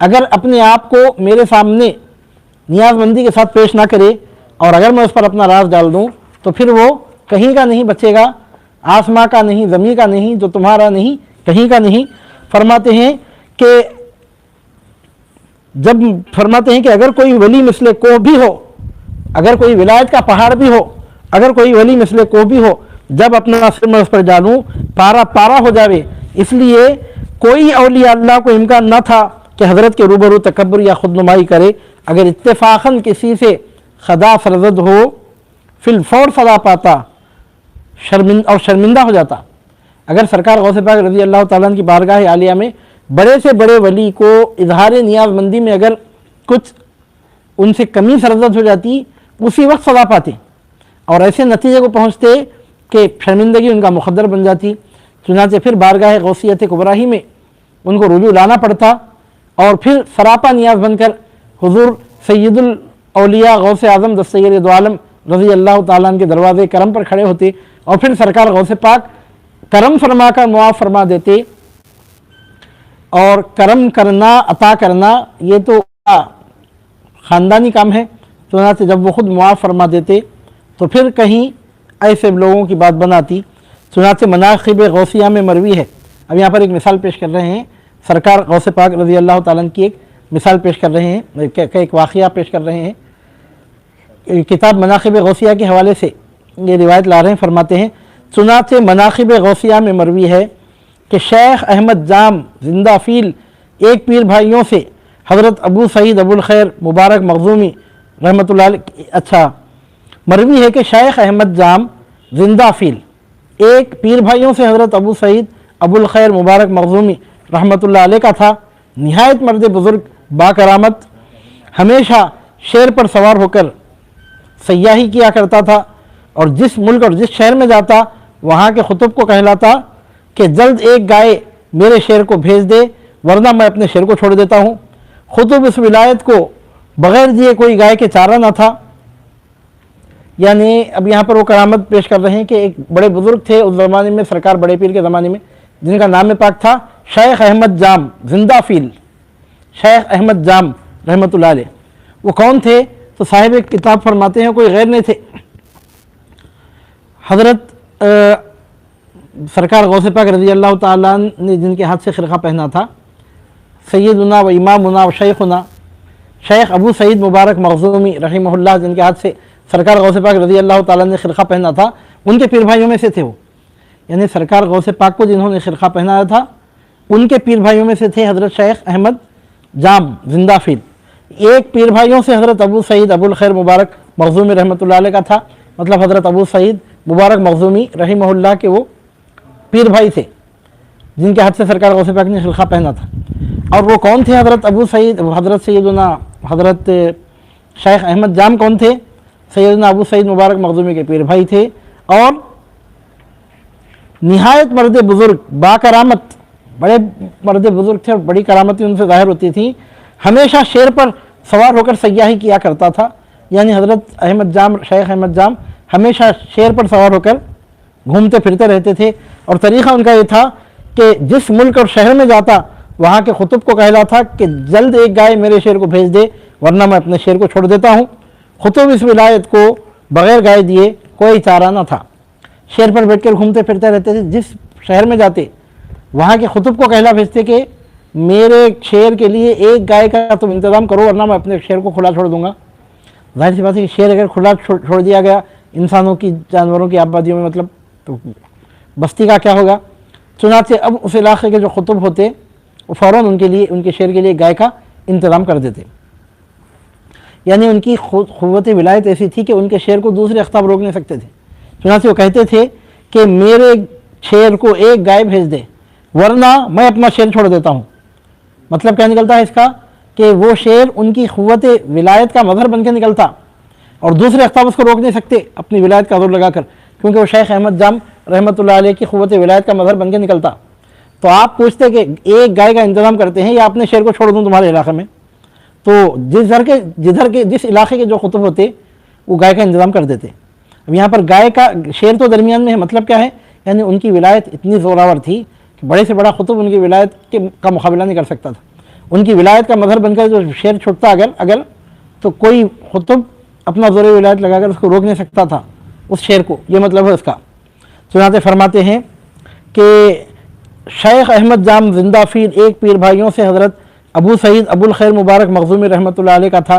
S1: اگر اپنے آپ کو میرے سامنے نیاز مندی کے ساتھ پیش نہ کرے، اور اگر میں اس پر اپنا راز ڈال دوں تو پھر وہ کہیں کا نہیں بچے گا، آسماں کا نہیں، زمین کا نہیں، جو تمہارا نہیں، کہیں کا نہیں۔ فرماتے ہیں کہ اگر کوئی ولی مثل کو بھی ہو، اگر کوئی ولایت کا پہاڑ بھی ہو، اگر کوئی ولی مثل کو بھی ہو، جب اپنا سر میں اس پر ڈالوں پارا پارا ہو جاوے۔ اس لیے کوئی اولیاء اللہ کو امکان نہ تھا کہ حضرت کے روبرو تکبر یا خود نمائی کرے۔ اگر اتفاقاً کسی سے خدا سرزد ہو فی الفور سزا پاتا اور شرمندہ ہو جاتا۔ اگر سرکار غوث پاک رضی اللہ تعالیٰ عنہ کی بارگاہ عالیہ میں بڑے سے بڑے ولی کو اظہار نیاز مندی میں اگر کچھ ان سے کمی سرزد ہو جاتی، اسی وقت سزا پاتے اور ایسے نتیجے کو پہنچتے کہ شرمندگی ان کا مقدر بن جاتی۔ چنانچہ پھر بارگاہ غوثیت کبریٰ میں ان کو رجوع لانا پڑتا اور پھر سراپا نیاز بن کر حضور سید الاولیاء غوث اعظم دستگیر دو عالم رضی اللہ تعالیٰ عنہ کے دروازے کرم پر کھڑے ہوتے اور پھر سرکار غوث پاک کرم فرما کر معاف فرما دیتے۔ اور کرم کرنا، عطا کرنا یہ تو خاندانی کام ہے، چنانچہ جب وہ خود معاف فرما دیتے تو پھر کہیں ایسے لوگوں کی بات بناتی۔ چنانچہ مناقب غوثیہ میں مروی ہے، اب یہاں پر ایک مثال پیش کر رہے ہیں، سرکار غوث پاک رضی اللہ تعالیٰ عنہ کی ایک مثال پیش کر رہے ہیں، ایک واقعہ پیش کر رہے ہیں۔ کتاب مناقب غوثیہ کے حوالے سے یہ روایت لا رہے ہیں، فرماتے ہیں چنانچہ مناقب غوثیہ میں مروی ہے کہ شیخ احمد جام زندہ فیل ایک پیر بھائیوں سے حضرت ابو سعید ابو الخیر مبارک مخزومی رحمۃ اللہ علیہ مروی ہے کہ شیخ احمد جام زندہ فیل ایک پیر بھائیوں سے حضرت ابو سعید ابو الخیر مبارک مخزومی رحمۃ اللہ علیہ کا تھا، نہایت مرد بزرگ با کرامت، ہمیشہ شیر پر سوار ہو کر سیاحی کیا کرتا تھا اور جس ملک اور جس شہر میں جاتا وہاں کے خطب کو کہلاتا کہ جلد ایک گائے میرے شیر کو بھیج دے ورنہ میں اپنے شیر کو چھوڑ دیتا ہوں۔ خطب اس ولایت کو بغیر دیے کوئی گائے کے چارہ نہ تھا۔ یعنی اب یہاں پر وہ کرامت پیش کر رہے ہیں کہ ایک بڑے بزرگ تھے اس زمانے میں، سرکار بڑے پیر کے زمانے میں، جن کا نام پاک تھا شیخ احمد جام زندہ فیل، شیخ احمد جام رحمۃ اللہ علیہ۔ وہ کون تھے؟ تو صاحب کتاب فرماتے ہیں کوئی غیر نہیں تھے، حضرت سرکار غوث پاک رضی اللہ تعالیٰ نے جن کے ہاتھ سے خرقہ پہنا تھا، سیدنا و امامنا و شیخنا شیخ ابو سعید مبارک مخزومی رحمہ اللہ، جن کے ہاتھ سے سرکار غوث پاک رضی اللہ تعالیٰ نے خرقہ پہنا تھا، ان کے پیر بھائیوں میں سے تھے وہ۔ یعنی سرکار غوث پاک کو جنہوں نے خرقہ پہنایا تھا ان کے پیر بھائیوں میں سے تھے حضرت شیخ احمد جام زندہ فیل۔ ایک پیر بھائیوں سے حضرت ابو سعید ابو الخیر مبارک مخزومی رحمۃ اللہ علیہ کا تھا، مطلب حضرت ابو سعید مبارک مخزومی رحمہ اللہ کے وہ پیر بھائی تھے جن کے ہاتھ سے سرکار غوث پاک نے خرقہ پہنا تھا۔ اور وہ کون تھے؟ حضرت ابو سعید، حضرت سیدنا حضرت شیخ احمد جام کون تھے؟ سیدنا ابو سعید مبارک مخزومی کے پیر بھائی تھے اور نہایت مرد بزرگ با کرامت، بڑے مرد بزرگ تھے اور بڑی کرامتی ان سے ظاہر ہوتی تھی، ہمیشہ شیر پر سوار ہو کر سیاحی کیا کرتا تھا۔ یعنی حضرت احمد جام، شیخ احمد جام ہمیشہ شیر پر سوار ہو کر گھومتے پھرتے رہتے تھے اور طریقہ ان کا یہ تھا کہ جس ملک اور شہر میں جاتا وہاں کے خطب کو کہلا تھا کہ جلد ایک گائے میرے شیر کو بھیج دے ورنہ میں اپنے شیر کو چھوڑ دیتا ہوں۔ خطب اس ولایت کو بغیر گائے دیے کوئی چارہ نہ تھا، شیر پر بیٹھ کر گھومتے پھرتے رہتے تھے، جس شہر میں جاتے وہاں کے خطب کو کہلا بھیجتے کہ میرے شیر کے لیے ایک گائے کا تم انتظام کرو ورنہ میں اپنے شیر کو کھلا چھوڑ دوں گا۔ ظاہر سی بات ہے کہ شیر اگر کھلا چھوڑ دیا گیا انسانوں کی، جانوروں کی آبادیوں میں، مطلب تو بستی کا کیا ہوگا؟ چنانچہ اب اس علاقے کے جو خطب ہوتے وہ فوراً ان کے لیے، ان کے شیر کے لیے گائے کا انتظام کر دیتے۔ یعنی ان کی قوت ولایت ایسی تھی کہ ان کے شیر کو دوسرے اقطاب روک نہیں سکتے تھے۔ چنانچہ وہ کہتے تھے کہ میرے شیر کو ایک گائے بھیج دے ورنہ میں اپنا شیر چھوڑ دیتا ہوں۔ مطلب کیا نکلتا ہے اس کا کہ وہ شیر ان کی قوت ولایت کا مظہر بن کے نکلتا اور دوسرے اقطاب اس کو روک نہیں سکتے اپنی ولایت کا زور لگا کر، کیونکہ وہ شیخ احمد جام رحمۃ اللہ علیہ کی قوت ولایت کا مظہر بن کے نکلتا۔ تو آپ پوچھتے کہ ایک گائے کا انتظام کرتے ہیں یا اپنے شیر کو چھوڑ دوں تمہارے علاقے میں؟ تو جس علاقے کے جو خطب ہوتے وہ گائے کا انتظام کر دیتے۔ اب یہاں پر گائے کا شیر تو درمیان میں ہے، مطلب کیا ہے؟ یعنی ان کی ولایت اتنی زوراور تھی کہ بڑے سے بڑا خطب ان کی ولایت کا مقابلہ نہیں کر سکتا تھا۔ ان کی ولایت کا مظہر بن کر جو شیر چھوٹتا اگر تو کوئی خطب اپنا زور ولایت لگا کر اس کو روک نہیں سکتا تھا اس شیر کو، یہ مطلب ہے اس کا۔ چنانچہ فرماتے ہیں کہ شیخ احمد جام زندہ فیل ایک پیر بھائیوں سے حضرت ابو سعید ابو الخیر مبارک مخزومی رحمۃ اللہ علیہ کا تھا،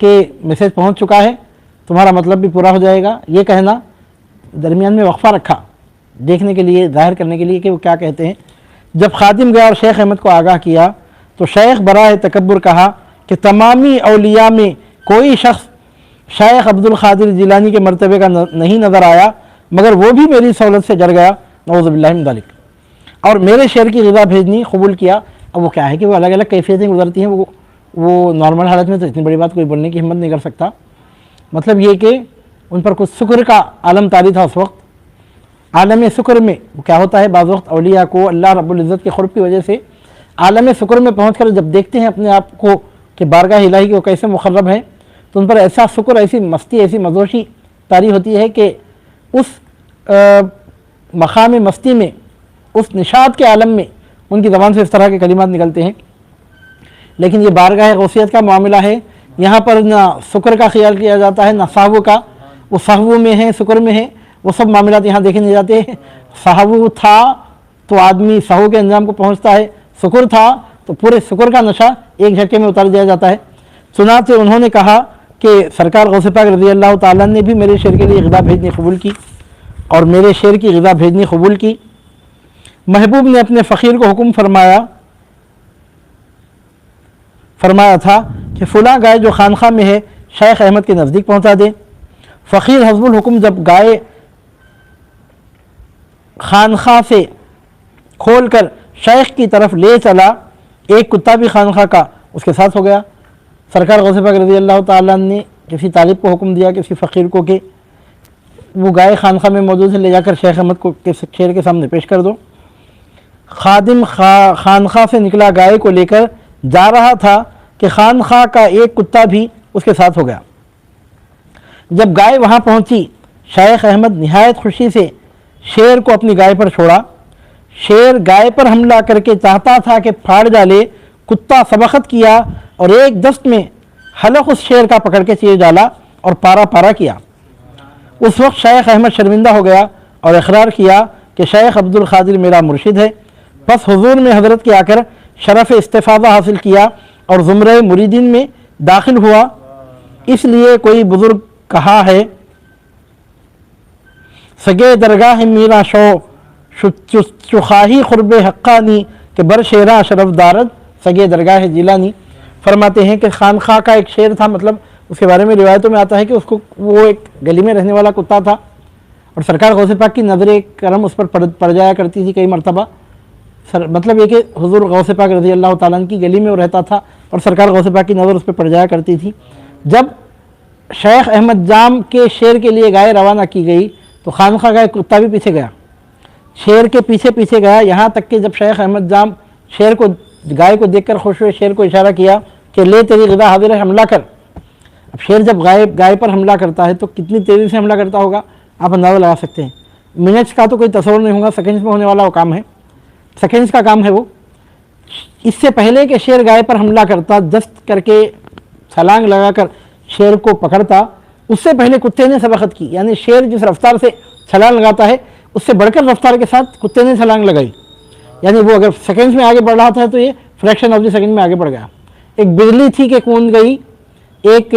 S1: کہ میسیج پہنچ چکا ہے، تمہارا مطلب بھی پورا ہو جائے گا، یہ کہنا، درمیان میں وقفہ رکھا دیکھنے کے لیے، ظاہر کرنے کے لیے کہ وہ کیا کہتے ہیں۔ جب خادم گیا اور شیخ احمد کو آگاہ کیا تو شیخ برائے تکبر کہا کہ تمامی اولیاء میں کوئی شخص شیخ عبد القادر جیلانی کے مرتبے کا نہیں نظر آیا، مگر وہ بھی میری سہولت سے ڈر گیا، نعوذ باللہ من ذالک، اور میرے شعر کی غذا بھیجنی قبول کیا۔ اب وہ کیا ہے کہ وہ الگ الگ کیفیتیں گزرتی ہیں، وہ نارمل حالت میں تو اتنی بڑی بات کوئی بولنے کی ہمت نہیں کر سکتا۔ مطلب یہ کہ ان پر کچھ شکر کا عالم طاری تھا اس وقت۔ عالم شکر میں وہ کیا ہوتا ہے، بعض وقت اولیاء کو اللہ رب العزت کے قرب کی وجہ سے عالم شکر میں پہنچ کر جب دیکھتے ہیں اپنے آپ کو کہ بارگاہ الہی کے وہ کیسے مقرب ہیں، تو ان پر ایسا شکر، ایسی مستی، ایسی مدوشی طاری ہوتی ہے کہ اس مقام مستی میں، اس نشاط کے عالم میں ان کی زبان سے اس طرح کے کلمات نکلتے ہیں۔ لیکن یہ بارگاہ غوثیت کا معاملہ ہے، یہاں پر نہ شکر کا خیال کیا جاتا ہے نہ صحو کا، وہ صحو میں ہے، شکر میں ہے، وہ سب معاملات یہاں دیکھے نہیں جاتے ہیں۔ صحو تھا تو آدمی صحو کے انجام کو پہنچتا ہے، شکر تھا تو پورے شکر کا نشہ ایک جھٹکے میں اتار دیا جاتا ہے۔ چنانچہ انہوں نے کہا کہ سرکار غوث پاک رضی اللہ تعالیٰ نے بھی میرے شعر کے لیے غذا بھیجنی قبول کی اور میرے شعر کی غذا بھیجنی قبول کی۔ محبوب نے اپنے فقیر کو حکم فرمایا تھا کہ فلاں گائے جو خانخواہ میں ہے شیخ احمد کے نزدیک پہنچا دے۔ فقیر حسب الحکم جب گائے خانخواہ سے کھول کر شیخ کی طرف لے چلا، ایک کتا بھی خانخواہ کا اس کے ساتھ ہو گیا۔ سرکار غوث پاک رضی اللہ تعالیٰ نے کسی طالب کو حکم دیا، کسی فقیر کو، کہ وہ گائے خانخواہ میں موجود ہے، لے جا کر شیخ احمد کو شیر کے سامنے پیش کر دو۔ خادم خانخواہ سے نکلا، گائے کو لے کر جا رہا تھا کہ خانخواہ کا ایک کتا بھی اس کے ساتھ ہو گیا۔ جب گائے وہاں پہنچی، شیخ احمد نہایت خوشی سے شیر کو اپنی گائے پر چھوڑا۔ شیر گائے پر حملہ کر کے چاہتا تھا کہ پھاڑ ڈالے، کتا سبقت کیا اور ایک دست میں حلق اس شیر کا پکڑ کے چیر ڈالا اور پارا پارا کیا۔ اس وقت شیخ احمد شرمندہ ہو گیا اور اقرار کیا کہ شیخ عبد القادر میرا مرشد ہے۔ پس حضور میں حضرت کے آ کر شرف استفادہ حاصل کیا اور زمرہ مریدین میں داخل ہوا۔ اس لیے کوئی بزرگ کہا ہے، سگے درگاہ میرا چخواہی قرب حقانی کہ بر شیرہ شرف دارد سگے درگاہ جیلانی۔ فرماتے ہیں کہ خانخواہ کا ایک شیر تھا، مطلب اس کے بارے میں روایتوں میں آتا ہے کہ اس کو وہ ایک گلی میں رہنے والا کتا تھا اور سرکار غوث پاک کی نظر کرم اس پر پڑ جایا کرتی تھی کئی مرتبہ۔ مطلب یہ کہ حضور غوث پاک رضی اللہ تعالیٰ عنہ کی گلی میں وہ رہتا تھا اور سرکار غوث پاک کی نظر اس پہ پڑ جایا کرتی تھی۔ جب شیخ احمد جام کے شیر کے لیے گائے روانہ کی گئی تو خانخواہ کا ایک کتا بھی پیچھے گیا، شیر کے پیچھے پیچھے گیا، یہاں تک کہ جب شیخ احمد جام گائے کو دیکھ کر خوش ہوئے، شیر کو اشارہ کیا کہ لے تیری غذا حاضر ہے، حملہ کر۔ اب شیر جب گائے پر حملہ کرتا ہے تو کتنی تیزی سے حملہ کرتا ہوگا آپ اندازہ لگا سکتے ہیں۔ منٹس کا تو کوئی تصور نہیں ہوگا، سیکنڈز میں ہونے والا وہ کام ہے، سیکنڈز کا کام ہے وہ۔ اس سے پہلے کہ شیر گائے پر حملہ کرتا، دست کر کے چھلانگ لگا کر شیر کو پکڑتا، اس سے پہلے کتے نے سبقت کی، یعنی شیر جس رفتار سے چھلانگ لگاتا ہے اس سے بڑھ کر رفتار کے ساتھ کتے نے چھلانگ لگائی، یعنی وہ اگر سیکنڈز میں آگے بڑھ رہا تھا تو یہ فریکشن آف دی سیکنڈ میں آگے بڑھ گیا۔ ایک بجلی تھی کہ کون گئی، ایک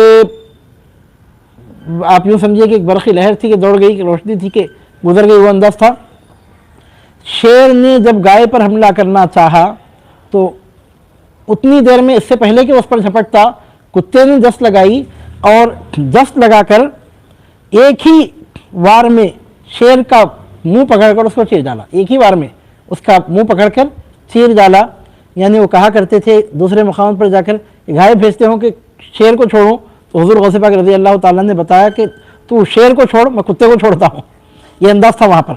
S1: آپ یوں سمجھیے کہ ایک برقی لہر تھی کہ دوڑ گئی، کہ روشنی تھی کہ گزر گئی، وہ انداز تھا۔ شیر نے جب گائے پر حملہ کرنا چاہا تو اتنی دیر میں، اس سے پہلے کہ اس پر جھپٹتا، کتے نے دست لگائی اور دست لگا کر ایک ہی وار میں شیر کا منہ پکڑ کر اس کو چیر ڈالا، ایک ہی وار میں اس کا منہ پکڑ کر چیر ڈالا۔ یعنی وہ کہا کرتے تھے دوسرے مقامات پر جا کر، گائے بھیجتے ہوں کہ شیر کو چھوڑوں، تو حضور غوث پاک رضی اللہ تعالیٰ نے بتایا کہ تو شیر کو چھوڑ، میں کتے کو چھوڑتا ہوں، یہ انداز تھا وہاں پر۔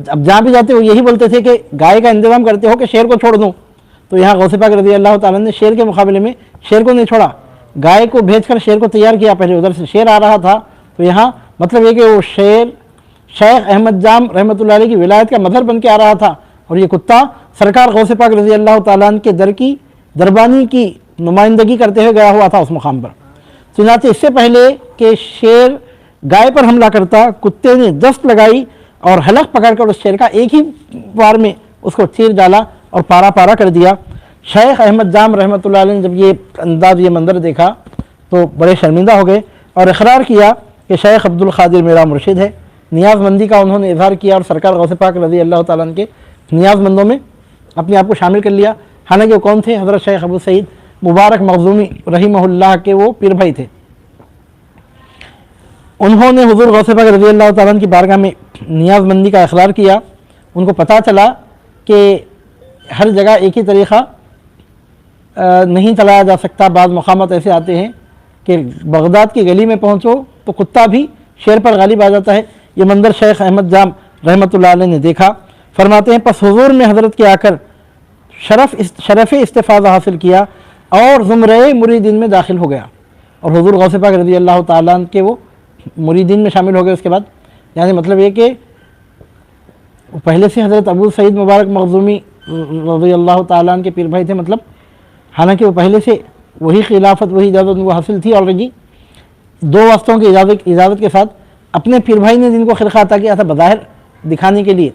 S1: اب جہاں بھی جاتے وہ یہی بولتے تھے کہ گائے کا انتظام کرتے ہو کہ شیر کو چھوڑ دوں، تو یہاں غوث پاک رضی اللہ تعالیٰ نے شیر کے مقابلے میں شیر کو نہیں چھوڑا، گائے کو بھیج کر شیر کو تیار کیا۔ پہلے ادھر سے شیر آ رہا تھا تو یہاں مطلب یہ کہ وہ شیر شیخ احمد جام رحمۃ اللہ علیہ کی ولایت کا مظہر بن کے آ رہا تھا، اور یہ کتا سرکار غوث پاک رضی اللہ تعالیٰ عنہ کے دربانی کی نمائندگی کرتے ہوئے گیا ہوا تھا اس مقام پر۔ چنانچہ اس سے پہلے کہ شیر گائے پر حملہ کرتا، کتے نے دست لگائی اور حلق پکڑ کر اس شیر کا ایک ہی وار میں اس کو چیر ڈالا اور پارا پارا کر دیا۔ شیخ احمد جام رحمۃ اللہ علیہ نے جب یہ انداز، یہ منظر دیکھا تو بڑے شرمندہ ہو گئے اور اقرار کیا کہ شیخ عبد القادر میرا مرشد ہے. نیاز مندی کا انہوں نے اظہار کیا اور سرکار غوث پاک رضی اللہ تعالیٰ عنہ کے نیاز مندوں میں اپنے آپ کو شامل کر لیا. حالانکہ وہ کون تھے؟ حضرت شیخ ابو سعید مبارک مخزومی رحمہ اللہ کے وہ پیر بھائی تھے. انہوں نے حضور غوث پاک رضی اللہ تعالیٰ عنہ کی بارگاہ میں نیاز مندی کا اقرار کیا. ان کو پتہ چلا کہ ہر جگہ ایک ہی طریقہ نہیں چلایا جا سکتا. بعض مقامات ایسے آتے ہیں کہ بغداد کی گلی میں پہنچو تو کتا بھی شیر پر غالب آ جاتا ہے. یہ منظر شیخ احمد جام رحمۃ اللہ علیہ نے دیکھا. فرماتے ہیں پس حضور نے حضرت کے آ کر شرف استفاضہ حاصل کیا اور زمرے مریدین میں داخل ہو گیا. اور حضور غوث پاک رضی اللہ تعالیٰ عنہ کے وہ مریدین میں شامل ہو گئے. اس کے بعد یعنی مطلب یہ کہ پہلے سے حضرت ابو سعید مبارک مخزومی رضی اللہ تعالیٰ عنہ کے پیر بھائی تھے. مطلب حالانکہ وہ پہلے سے وہی خلافت وہی اجازت ان کو حاصل تھی آلریڈی. 2 واسطوں کی اجازت کے ساتھ اپنے پیر بھائی نے جن کو خرقہ عطا کیا تھا بظاہر دکھانے کے لیے،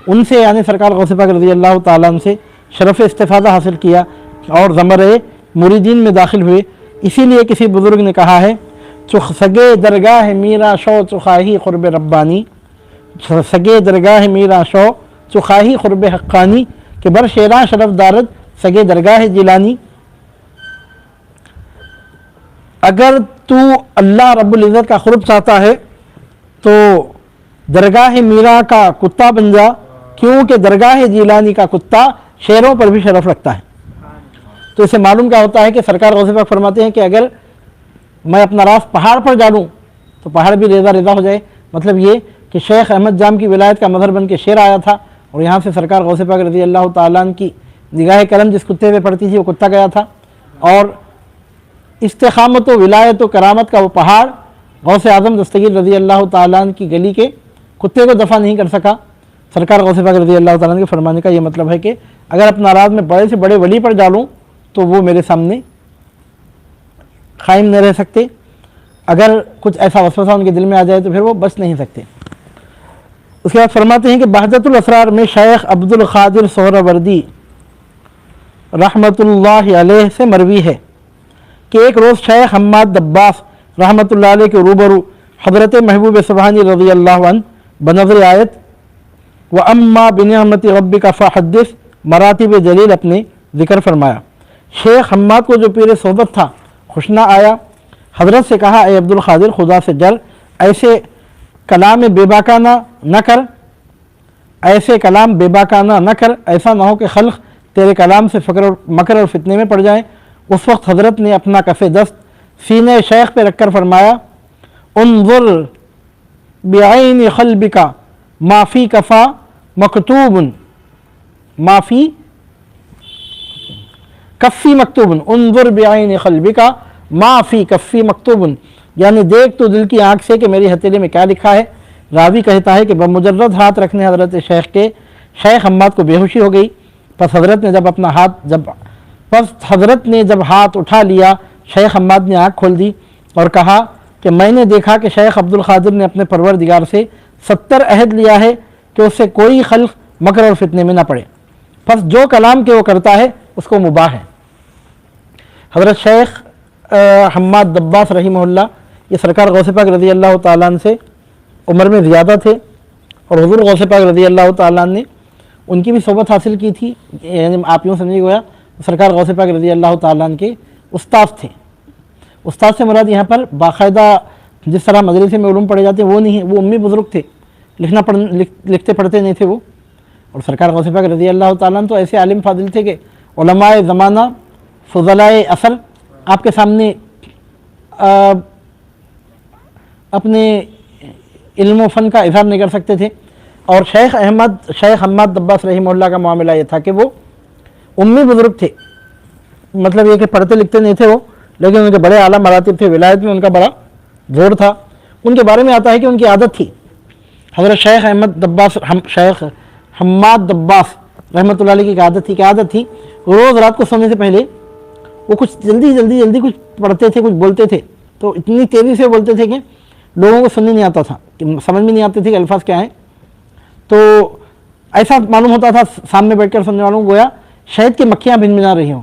S1: ان سے یعنی سرکار غوث پاک رضی اللہ تعالیٰ عنہ سے شرف استفادہ حاصل کیا اور زمرے مریدین میں داخل ہوئے. اسی لیے کسی بزرگ نے کہا ہے سگے درگاہ میرا شو چخاہی قرب ربانی، سگے درگاہ میرا شو چخاہی قرب حقانی کہ بر شیراں شرف دارد سگے درگاہ جیلانی. اگر تو اللہ رب العزت کا قرب چاہتا ہے تو درگاہ میرا کا کتا بن جا، کیونکہ درگاہ جیلانی کا کتا شیروں پر بھی شرف رکھتا ہے. تو اسے معلوم کیا ہوتا ہے کہ سرکار غوث پاک فرماتے ہیں کہ اگر میں اپنا راز پہاڑ پر ڈالوں تو پہاڑ بھی ریزہ ہو جائے. مطلب یہ کہ شیخ احمد جام کی ولایت کا مظہر بن کے شیر آیا تھا اور یہاں سے سرکار غوث پاک رضی اللہ تعالیٰ عنہ کی نگاہ کرم جس کتے پہ پڑتی تھی وہ کتا گیا تھا، اور استقامت و ولایت و کرامت کا وہ پہاڑ غوث اعظم دستگیر رضی اللہ تعالیٰ عنہ کی گلی کے کتے کو دفع نہیں کر سکا. سرکار غوث پاک رضی اللہ تعالیٰ عنہ کے فرمانے کا یہ مطلب ہے کہ اگر اپنا راز میں بڑے سے بڑے ولی پر ڈالوں تو وہ میرے سامنے قائم نہیں رہ سکتے. اگر کچھ ایسا وسوسہ ان کے دل میں آ جائے تو پھر وہ بچ نہیں سکتے. اس کے بعد فرماتے ہیں کہ بہجت الاسرار میں شیخ عبد القادر سہروردی رحمۃ اللہ علیہ سے مروی ہے کہ ایک روز شیخ حماد دباس رحمۃ اللہ علیہ کے روبرو حضرت محبوب سبحانی رضی اللہ عنہ بنظر آیت وَأَمَّا بِنِعْمَتِ رَبِّكَ فَحَدِّثْ مراتب جلیل اپنے ذکر فرمایا. شیخ حماد کو جو پیر صحبت تھا خوش نہ آیا. حضرت سے کہا اے عبد القادر خدا سے ڈر، ایسے کلام بے باکانہ نہ کر، ایسے کلام بے باکانہ نہ کر، ایسا نہ ہو کہ خلق تیرے کلام سے فکر اور مکر اور فتنے میں پڑ جائیں. اس وقت حضرت نے اپنا کف دست سینے شیخ پہ رکھ کر فرمایا انظر بعین قلبک ما فی کفا مکتوب ما فی کفی مکتوب انظر بعین قلبک ما فی کفی مکتوب، یعنی دیکھ تو دل کی آنکھ سے کہ میری ہتھیلی میں کیا لکھا ہے. راوی کہتا ہے کہ بمجرد ہاتھ رکھنے حضرت شیخ کے شیخ حماد کو بے ہوشی ہو گئی. پس حضرت نے جب ہاتھ اٹھا لیا شیخ حماد نے آنکھ کھول دی اور کہا کہ میں نے دیکھا کہ شیخ عبد القادر نے اپنے پروردگار سے 70 عہد لیا ہے کہ اس سے کوئی خلق مکر اور فتنے میں نہ پڑے، پس جو کلام کے وہ کرتا ہے اس کو مباح ہے. حضرت شیخ حماد دباس رحمہ اللہ یہ سرکار غوث پاک رضی اللہ تعالیٰ عنہ سے عمر میں زیادہ تھے اور حضور غوث پاک رضی اللہ تعالیٰ عنہ نے ان کی بھی صحبت حاصل کی تھی. یعنی آپ یوں سمجھے گویا سرکار غوث پاک رضی اللہ تعالیٰ عنہ کے استاد تھے. استاد سے مراد یہاں پر باقاعدہ جس طرح مدرسے میں علوم پڑھے جاتے ہیں وہ نہیں، وہ امی بزرگ تھے، لکھتے پڑھتے نہیں تھے وہ. اور سرکار غوث پاک رضی اللہ تعالیٰ عنہ تو ایسے عالم فاضل تھے کہ علماء زمانہ فضلائے اثر آپ کے سامنے اپنے علم و فن کا اظہار نہیں کر سکتے تھے. اور شیخ حماد دباس رحمہ اللہ کا معاملہ یہ تھا کہ وہ امی بزرگ تھے. مطلب یہ کہ پڑھتے لکھتے نہیں تھے وہ، لیکن ان کے بڑے اعلیٰ مراتب تھے، ولایت میں ان کا بڑا زور تھا. ان کے بارے میں آتا ہے کہ ان کی عادت تھی، حضرت شیخ حماد دباس رحمۃ اللہ علیہ کی عادت تھی روز رات کو سونے سے پہلے وہ کچھ جلدی کچھ پڑھتے تھے، کچھ بولتے تھے تو اتنی تیزی سے بولتے تھے کہ لوگوں کو سننے نہیں آتا تھا، کہ سمجھ میں نہیں آتے تھے کہ الفاظ کیا ہیں. تو ایسا معلوم ہوتا تھا سامنے بیٹھ کر سننے والوں کو گویا شہد کی مکھیاں بھن بھنا رہی ہوں.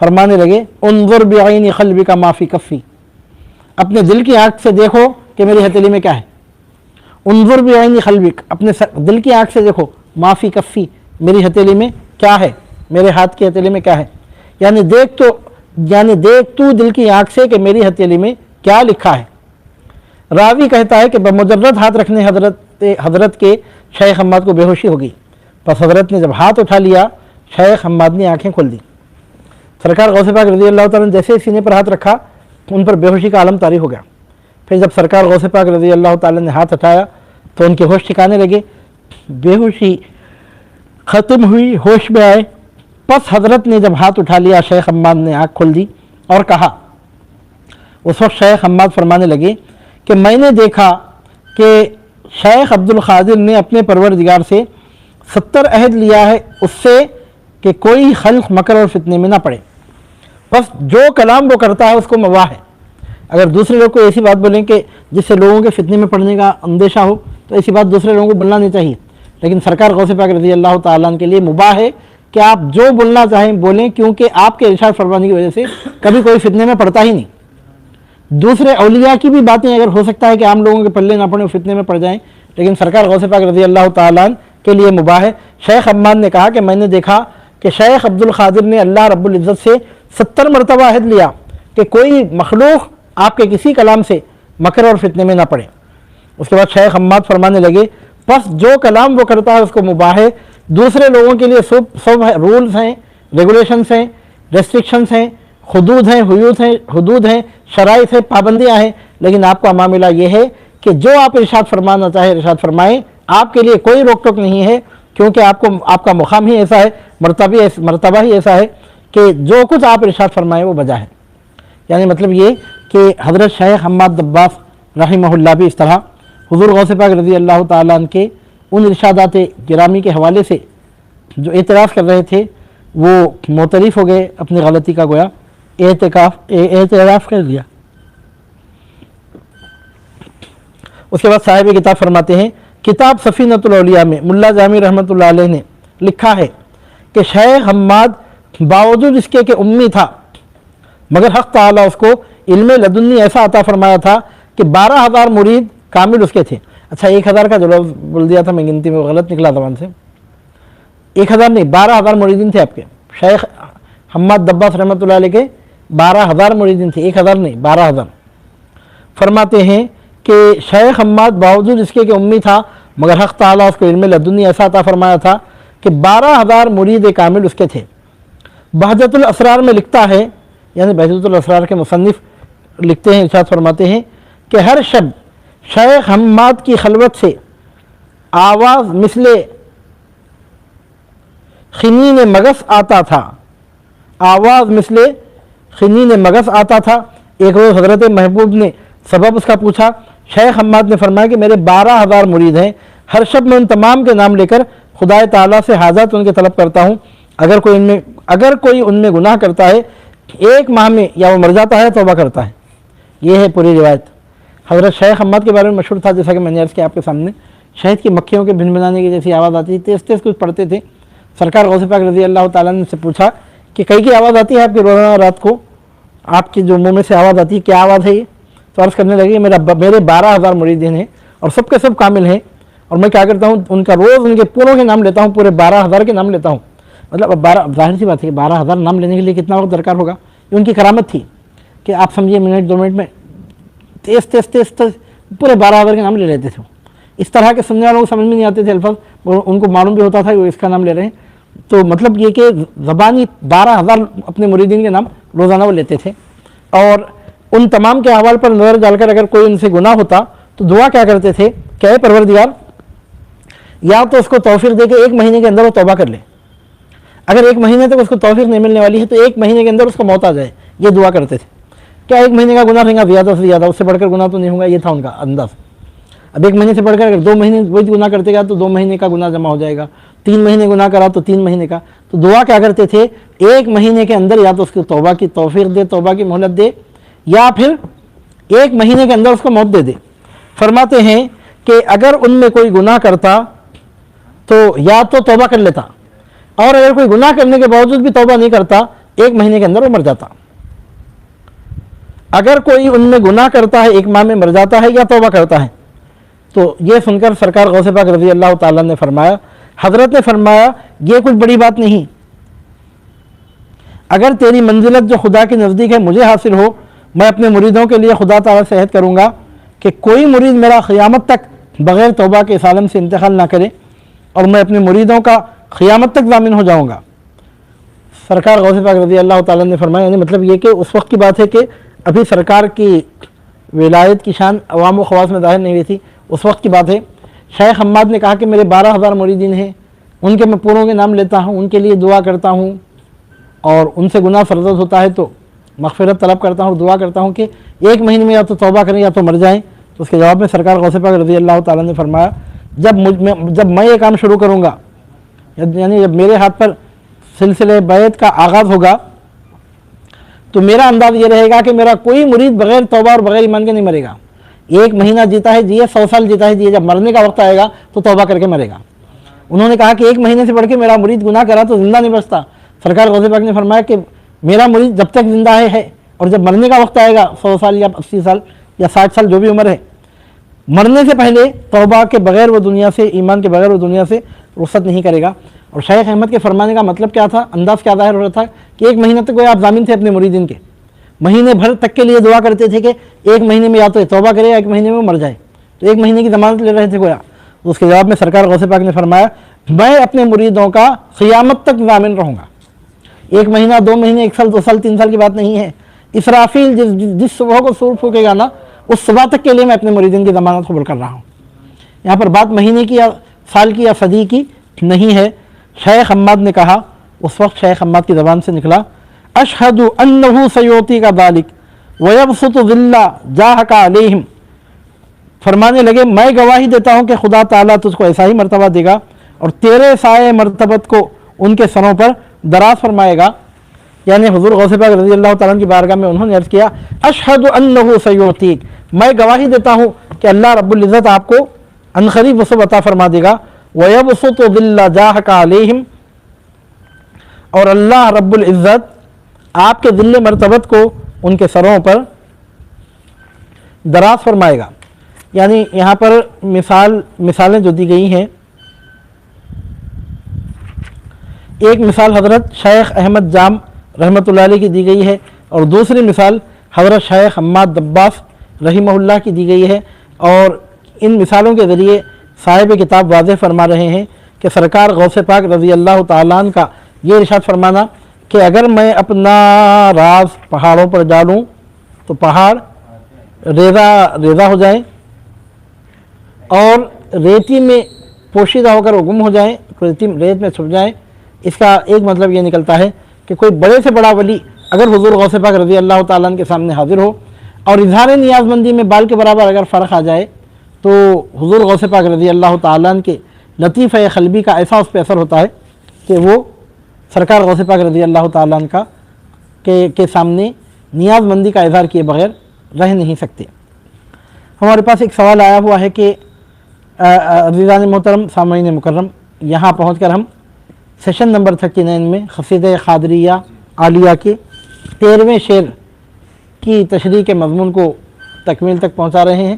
S1: فرمانے لگے انظر بعین قلبک ما فی کفی، اپنے دل کی آنکھ سے دیکھو کہ میری ہتھیلی میں کیا ہے. انظر بعین قلبک، اپنے دل کی آنکھ سے دیکھو ما فی کفی، میری ہتھیلی میں کیا ہے، میرے ہاتھ کی ہتھیلی میں کیا ہے. یعنی دیکھ تو دل کی آنکھ سے کہ میری ہتھیلی میں کیا لکھا ہے. راوی کہتا ہے کہ بمجرد ہاتھ رکھنے حضرت کے شیخ حماد کو بے ہوشی ہو گئی. پس حضرت نے جب ہاتھ اٹھا لیا شیخ حماد نے آنکھیں کھول دی. سرکار غوث پاک رضی اللہ تعالیٰ نے جیسے سینے پر ہاتھ رکھا ان پر بے ہوشی کا عالم طاری ہو گیا. پھر جب سرکار غوث پاک رضی اللہ تعالیٰ نے ہاتھ اٹھایا تو ان کے ہوش ٹھکانے لگے، بے ہوشی ختم ہوئی، ہوش میں آئے. پس حضرت نے جب ہاتھ اٹھا لیا شیخ حماد نے آنکھ کھول دی اور کہا. اس وقت شیخ حماد فرمانے لگے کہ میں نے دیکھا کہ شیخ عبد القادر نے اپنے پروردگار سے 70 عہد لیا ہے اس سے کہ کوئی خلق مکر اور فتنے میں نہ پڑے. بس جو کلام وہ کرتا ہے اس کو مواہ ہے. اگر دوسرے لوگ کو ایسی بات بولیں کہ جس سے لوگوں کے فتنے میں پڑنے کا اندیشہ ہو تو ایسی بات دوسرے لوگوں کو بولنا نہیں چاہیے. لیکن سرکار غوث پاک رضی اللہ تعالیٰ عنہ کے لیے مباح ہے کہ آپ جو بولنا چاہیں بولیں، کیونکہ آپ کے ارشاد فرمانے کی وجہ سے کبھی کوئی فتنے میں پڑتا ہی نہیں. دوسرے اولیاء کی بھی باتیں اگر ہو سکتا ہے کہ عام لوگوں کے پلے نہ پڑیں فتنے میں پڑ جائیں، لیکن سرکار غوث پاک رضی اللہ تعالیٰ عنہ کے لیے مباح ہے. شیخ حماد نے کہا کہ میں نے دیکھا کہ شیخ عبد القادر نے اللہ رب العزت سے 70 مرتبہ عہد لیا کہ کوئی مخلوق آپ کے کسی کلام سے مکر اور فتنے میں نہ پڑے. اس کے بعد شیخ حماد فرمانے لگے بس جو کلام وہ کرتا ہے اس کو مباح ہے. دوسرے لوگوں کے لیے سب رولز ہیں، ریگولیشنز ہیں، ریسٹرکشنز ہیں، حدود ہیں، شرائط ہیں، پابندیاں ہیں. لیکن آپ کا معاملہ یہ ہے کہ جو آپ ارشاد فرمانا چاہے ارشاد فرمائیں، آپ کے لیے کوئی روک ٹوک نہیں ہے، کیونکہ آپ کا مقام ہی ایسا ہے، مرتبہ ہی ایسا ہے کہ جو کچھ آپ ارشاد فرمائیں وہ بجا ہے. یعنی مطلب یہ کہ حضرت شیخ حماد دباغ رحمہ اللہ بھی اس طرح حضور غوث پاک رضی اللہ تعالیٰ عنہ کے ان ارشادات گرامی کے حوالے سے جو اعتراف کر رہے تھے وہ معترف ہو گئے، اپنی غلطی کا گویا اعتراف کر دیا. اس کے بعد صاحب کتاب فرماتے ہیں کتاب سفینۃ الاولیاء میں ملا جامی رحمۃ اللہ علیہ نے لکھا ہے کہ شیخ حماد باوجود اس کے کہ امی تھا مگر حق تعالیٰ اس کو علم لدنی ایسا عطا فرمایا تھا کہ 12,000 مرید کامل اس کے تھے. اچھا 1,000 کا جو لفظ بول دیا تھا میں گنتی میں وہ غلط نکلا زبان سے، 1,000 نہیں 12,000 مریدین تھے آپ کے. شیخ حماد دباغ رحمۃ اللہ علیہ کے 12,000 مریدین تھے، 1,000 نہیں 12,000. فرماتے ہیں کہ شیخ حماد باوجود اس کے کہ امی تھا مگر حق تعالیٰ اس کو علم لدنی ایسا عطا فرمایا تھا کہ 12,000 مرید کامل اس کے تھے. بہجت الاسرار میں لکھتا ہے، یعنی بہجت الاسرار کے مصنف لکھتے ہیں، ارشاد فرماتے ہیں کہ ہر شب شیخ حماد کی خلوت سے آواز مثل خنین مگس آتا تھا، آواز مثل خنین مگس آتا تھا. ایک روز حضرت محبوب نے سبب اس کا پوچھا. شیخ حماد نے فرمایا کہ میرے 12,000 مرید ہیں، ہر شب میں ان تمام کے نام لے کر خدائے تعالیٰ سے حاجات ان کے طلب کرتا ہوں. اگر کوئی ان میں گناہ کرتا ہے 1 ماہ میں یا وہ مر جاتا ہے توبہ کرتا ہے. یہ ہے پوری روایت. حضرت شیخ حماد کے بارے میں مشہور تھا، جیسا کہ میں نے عرض کیا آپ کے سامنے، شہد کی مکھیوں کے بھن بھنانے کی جیسی آواز آتی تھی، تیز کچھ پڑھتے تھے. سرکار غوث پاک رضی اللہ تعالیٰ نے سے پوچھا کہ کئی کی آواز آتی ہے آپ کی روزانہ رات کو، آپ کی جو منہ میں سے آواز آتی ہے کیا آواز ہے یہ؟ تو عرض کرنے لگے میرے 12,000 مریدین ہیں اور سب کے سب کامل ہیں، اور میں کیا کرتا ہوں ان کا روز ان کے پوروں کے نام لیتا ہوں، پورے 12,000 کے نام لیتا ہوں. مطلب ظاہر سی بات ہے کہ 12,000 نام لینے کے لیے کتنا وقت درکار ہوگا. یہ ان کی کرامت تھی کہ آپ سمجھیے منٹ 2 منٹ میں تیز پورے 12,000 کے نام لے لیتے تھے. اس طرح کے سننے والوں کو سمجھ میں نہیں آتے تھے الفاظ، ان کو معلوم بھی ہوتا تھا کہ وہ اس کا نام لے رہے ہیں. تو مطلب یہ کہ زبانی 12,000 اپنے مریدین کے نام روزانہ وہ لیتے تھے. اور ان تمام کے احوال پر نظر ڈال کر اگر کوئی ان سے گناہ ہوتا تو دعا کیا کرتے تھے کہ اے پروردگار یا تو اس کو توفیق دے کہ 1 مہینے کے اندر وہ توبہ کر لے، اگر 1 مہینے تک اس کو توفیق نہیں ملنے والی ہے تو 1 مہینے کے اندر اس کو موت آ جائے. یہ دعا کرتے تھے. کیا 1 مہینے کا گناہ رہیں گا زیادہ سے زیادہ، اس سے بڑھ کر گناہ تو نہیں ہوگا، یہ تھا ان کا انداز. اب 1 مہینے سے بڑھ کر اگر 2 مہینے وہی گناہ کرتے گا تو 2 مہینے کا گناہ جمع ہو جائے گا، 3 مہینے گناہ کرا تو 3 مہینے کا. تو دعا کیا کرتے تھے 1 مہینے کے اندر یا تو اس کی توبہ کی توفیق دے، توبہ کی مہلت دے، یا پھر 1 مہینے کے اندر اس کو موت دے دے. فرماتے ہیں کہ اگر ان میں کوئی گناہ کرتا تو یا تو توبہ کر لیتا، اور اگر کوئی گناہ کرنے کے باوجود بھی توبہ نہیں کرتا 1 مہینے کے اندر وہ مر جاتا. اگر کوئی ان میں گناہ کرتا ہے 1 ماہ میں مر جاتا ہے یا توبہ کرتا ہے. تو یہ سن کر سرکار غوث پاک رضی اللہ تعالیٰ نے فرمایا، حضرت نے فرمایا یہ کچھ بڑی بات نہیں، اگر تیری منزلت جو خدا کے نزدیک ہے مجھے حاصل ہو، میں اپنے مریدوں کے لیے خدا تعالیٰ سے عہد کروں گا کہ کوئی مرید میرا قیامت تک بغیر توبہ کے اس عالم سے انتقال نہ کرے، اور میں اپنے مریدوں کا قیامت تک ضامن ہو جاؤں گا. سرکار غوث پاک رضی اللہ تعالیٰ نے فرمایا، یعنی مطلب یہ کہ اس وقت کی بات ہے کہ ابھی سرکار کی ولایت کی شان عوام و خواص میں ظاہر نہیں ہوئی تھی، اس وقت کی بات ہے. شیخ حماد نے کہا کہ میرے 12,000 مریدین ہیں، ان کے میں پوروں کے نام لیتا ہوں، ان کے لیے دعا کرتا ہوں، اور ان سے گناہ سرزد ہوتا ہے تو مغفرت طلب کرتا ہوں، دعا کرتا ہوں کہ 1 مہینے میں یا تو توبہ کریں یا تو مر جائیں. تو اس کے جواب میں سرکار غوث پاک رضی اللہ تعالیٰ نے فرمایا، جب میں یہ کام شروع کروں گا، یعنی جب میرے ہاتھ پر سلسلہ بیعت کا آغاز ہوگا، تو میرا انداز یہ رہے گا کہ میرا کوئی مرید بغیر توبہ اور بغیر ایمان کے نہیں مرے گا. 1 مہینہ جیتا ہے جیے، 100 سال جیتا ہے جیے، جب مرنے کا وقت آئے گا تو توبہ کر کے مرے گا. انہوں نے کہا کہ 1 مہینے سے بڑھ کے میرا مرید گناہ کرا تو زندہ نہیں بچتا. سرکار غوث پاک نے فرمایا کہ میرا مرید جب تک زندہ ہے، اور جب مرنے کا وقت آئے گا 100 سال یا 80 سال یا 60 سال جو بھی عمر ہے، مرنے سے پہلے توبہ کے بغیر وہ دنیا سے، ایمان کے بغیر وہ دنیا سے رخصت نہیں کرے گا. اور شیخ احمد کے فرمانے کا مطلب کیا تھا، انداز کیا ظاہر ہو رہا تھا کہ 1 مہینہ تک وہ آپ ضامن تھے اپنے مریدین کے، مہینے بھر تک کے لیے دعا کرتے تھے کہ 1 مہینے میں یا تو توبہ کرے یا 1 مہینے میں مر جائے. تو 1 مہینے کی ضمانت لے رہے تھے گویا. تو اس کے جواب میں سرکار غوث پاک نے فرمایا، میں اپنے مریدوں کا قیامت تک ضامن رہوں گا. 1 مہینہ، 2 مہینے، 1 سال، 2 سال، 3 سال کی بات نہیں ہے. اسرافیل جس صبح کو سور پھونکے گا نا، اس صبح تک کے لیے میں اپنے مریدین کی ضمانت قبول کر رہا ہوں. یہاں پر بات مہینے کی یا سال کی یا صدی کی نہیں ہے. شیخ حماد نے کہا، اس وقت شیخ حماد کی زبان سے نکلا، اشہد انہ سیوتی کا ذالک ویبسط ظل جاہک علیہم. فرمانے لگے، میں گواہی دیتا ہوں کہ خدا تعالیٰ تجھ کو ایسا ہی مرتبہ دے گا اور تیرے سائے مرتبت کو ان کے سروں پر دراز فرمائے گا. یعنی حضور غوث پاک رضی اللہ تعالیٰ کی بارگاہ میں انہوں نے عرض کیا، اشہد انہ سیوتیک، میں گواہی دیتا ہوں کہ اللہ رب العزت آپ کو عنقریب وسعت عطا فرما دے گا. وَيَبْسُطُ ظِلَّ جَاهَكَ عَلَيْهِمْ، اور اللہ رب العزت آپ کے ذل مرتبت کو ان کے سروں پر دراز فرمائے گا. یعنی یہاں پر مثالیں جو دی گئی ہیں، ایک مثال حضرت شیخ احمد جام رحمۃ اللہ علیہ کی دی گئی ہے، اور دوسری مثال حضرت شیخ حماد دباس رحمہ اللہ کی دی گئی ہے. اور ان مثالوں کے ذریعے صاحب کتاب واضح فرما رہے ہیں کہ سرکار غوث پاک رضی اللہ تعالیٰ عنہ کا یہ ارشاد فرمانا کہ اگر میں اپنا راز پہاڑوں پر ڈالوں تو پہاڑ ریزہ ہو جائیں اور ریتی میں پوشیدہ ہو کر وہ گم ہو جائیں، ریت میں چھپ جائیں. اس کا ایک مطلب یہ نکلتا ہے کہ کوئی بڑے سے بڑا ولی اگر حضور غوث پاک رضی اللہ تعالیٰ عنہ کے سامنے حاضر ہو اور اظہار نیاز مندی میں بال کے برابر اگر فرق آ جائے، تو حضور غوث پاک رضی اللہ تعالیٰ عنہ کے لطیفہ قلبی کا ایسا اس پہ اثر ہوتا ہے کہ وہ سرکار غوث پاک رضی اللہ تعالیٰ عنہ کا کے سامنے نیاز مندی کا اظہار کیے بغیر رہ نہیں سکتے. ہمارے پاس ایک سوال آیا ہوا ہے کہ عزیزان محترم، سامعین مکرم، یہاں پہنچ کر ہم سیشن نمبر 39 میں قصیدہ قادریہ عالیہ کے 13ویں شعر کی تشریح کے مضمون کو تکمیل تک پہنچا رہے ہیں.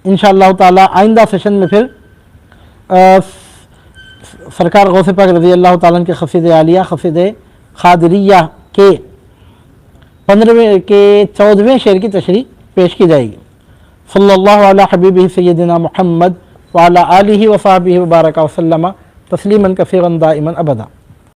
S1: انشاءاللہ تعالی آئندہ سیشن میں پھر سرکار غوث پاک رضی اللہ تعالیٰ کے قصیدہ عالیہ، قصیدہ قادریہ کے 14ویں شعر کی تشریح پیش کی جائے گی. صلی اللہ علی حبیبہ سیدنا محمد وعلی آلہ وصحبہ وبارک وسلم تسلیما کثیرا دائما ابدا.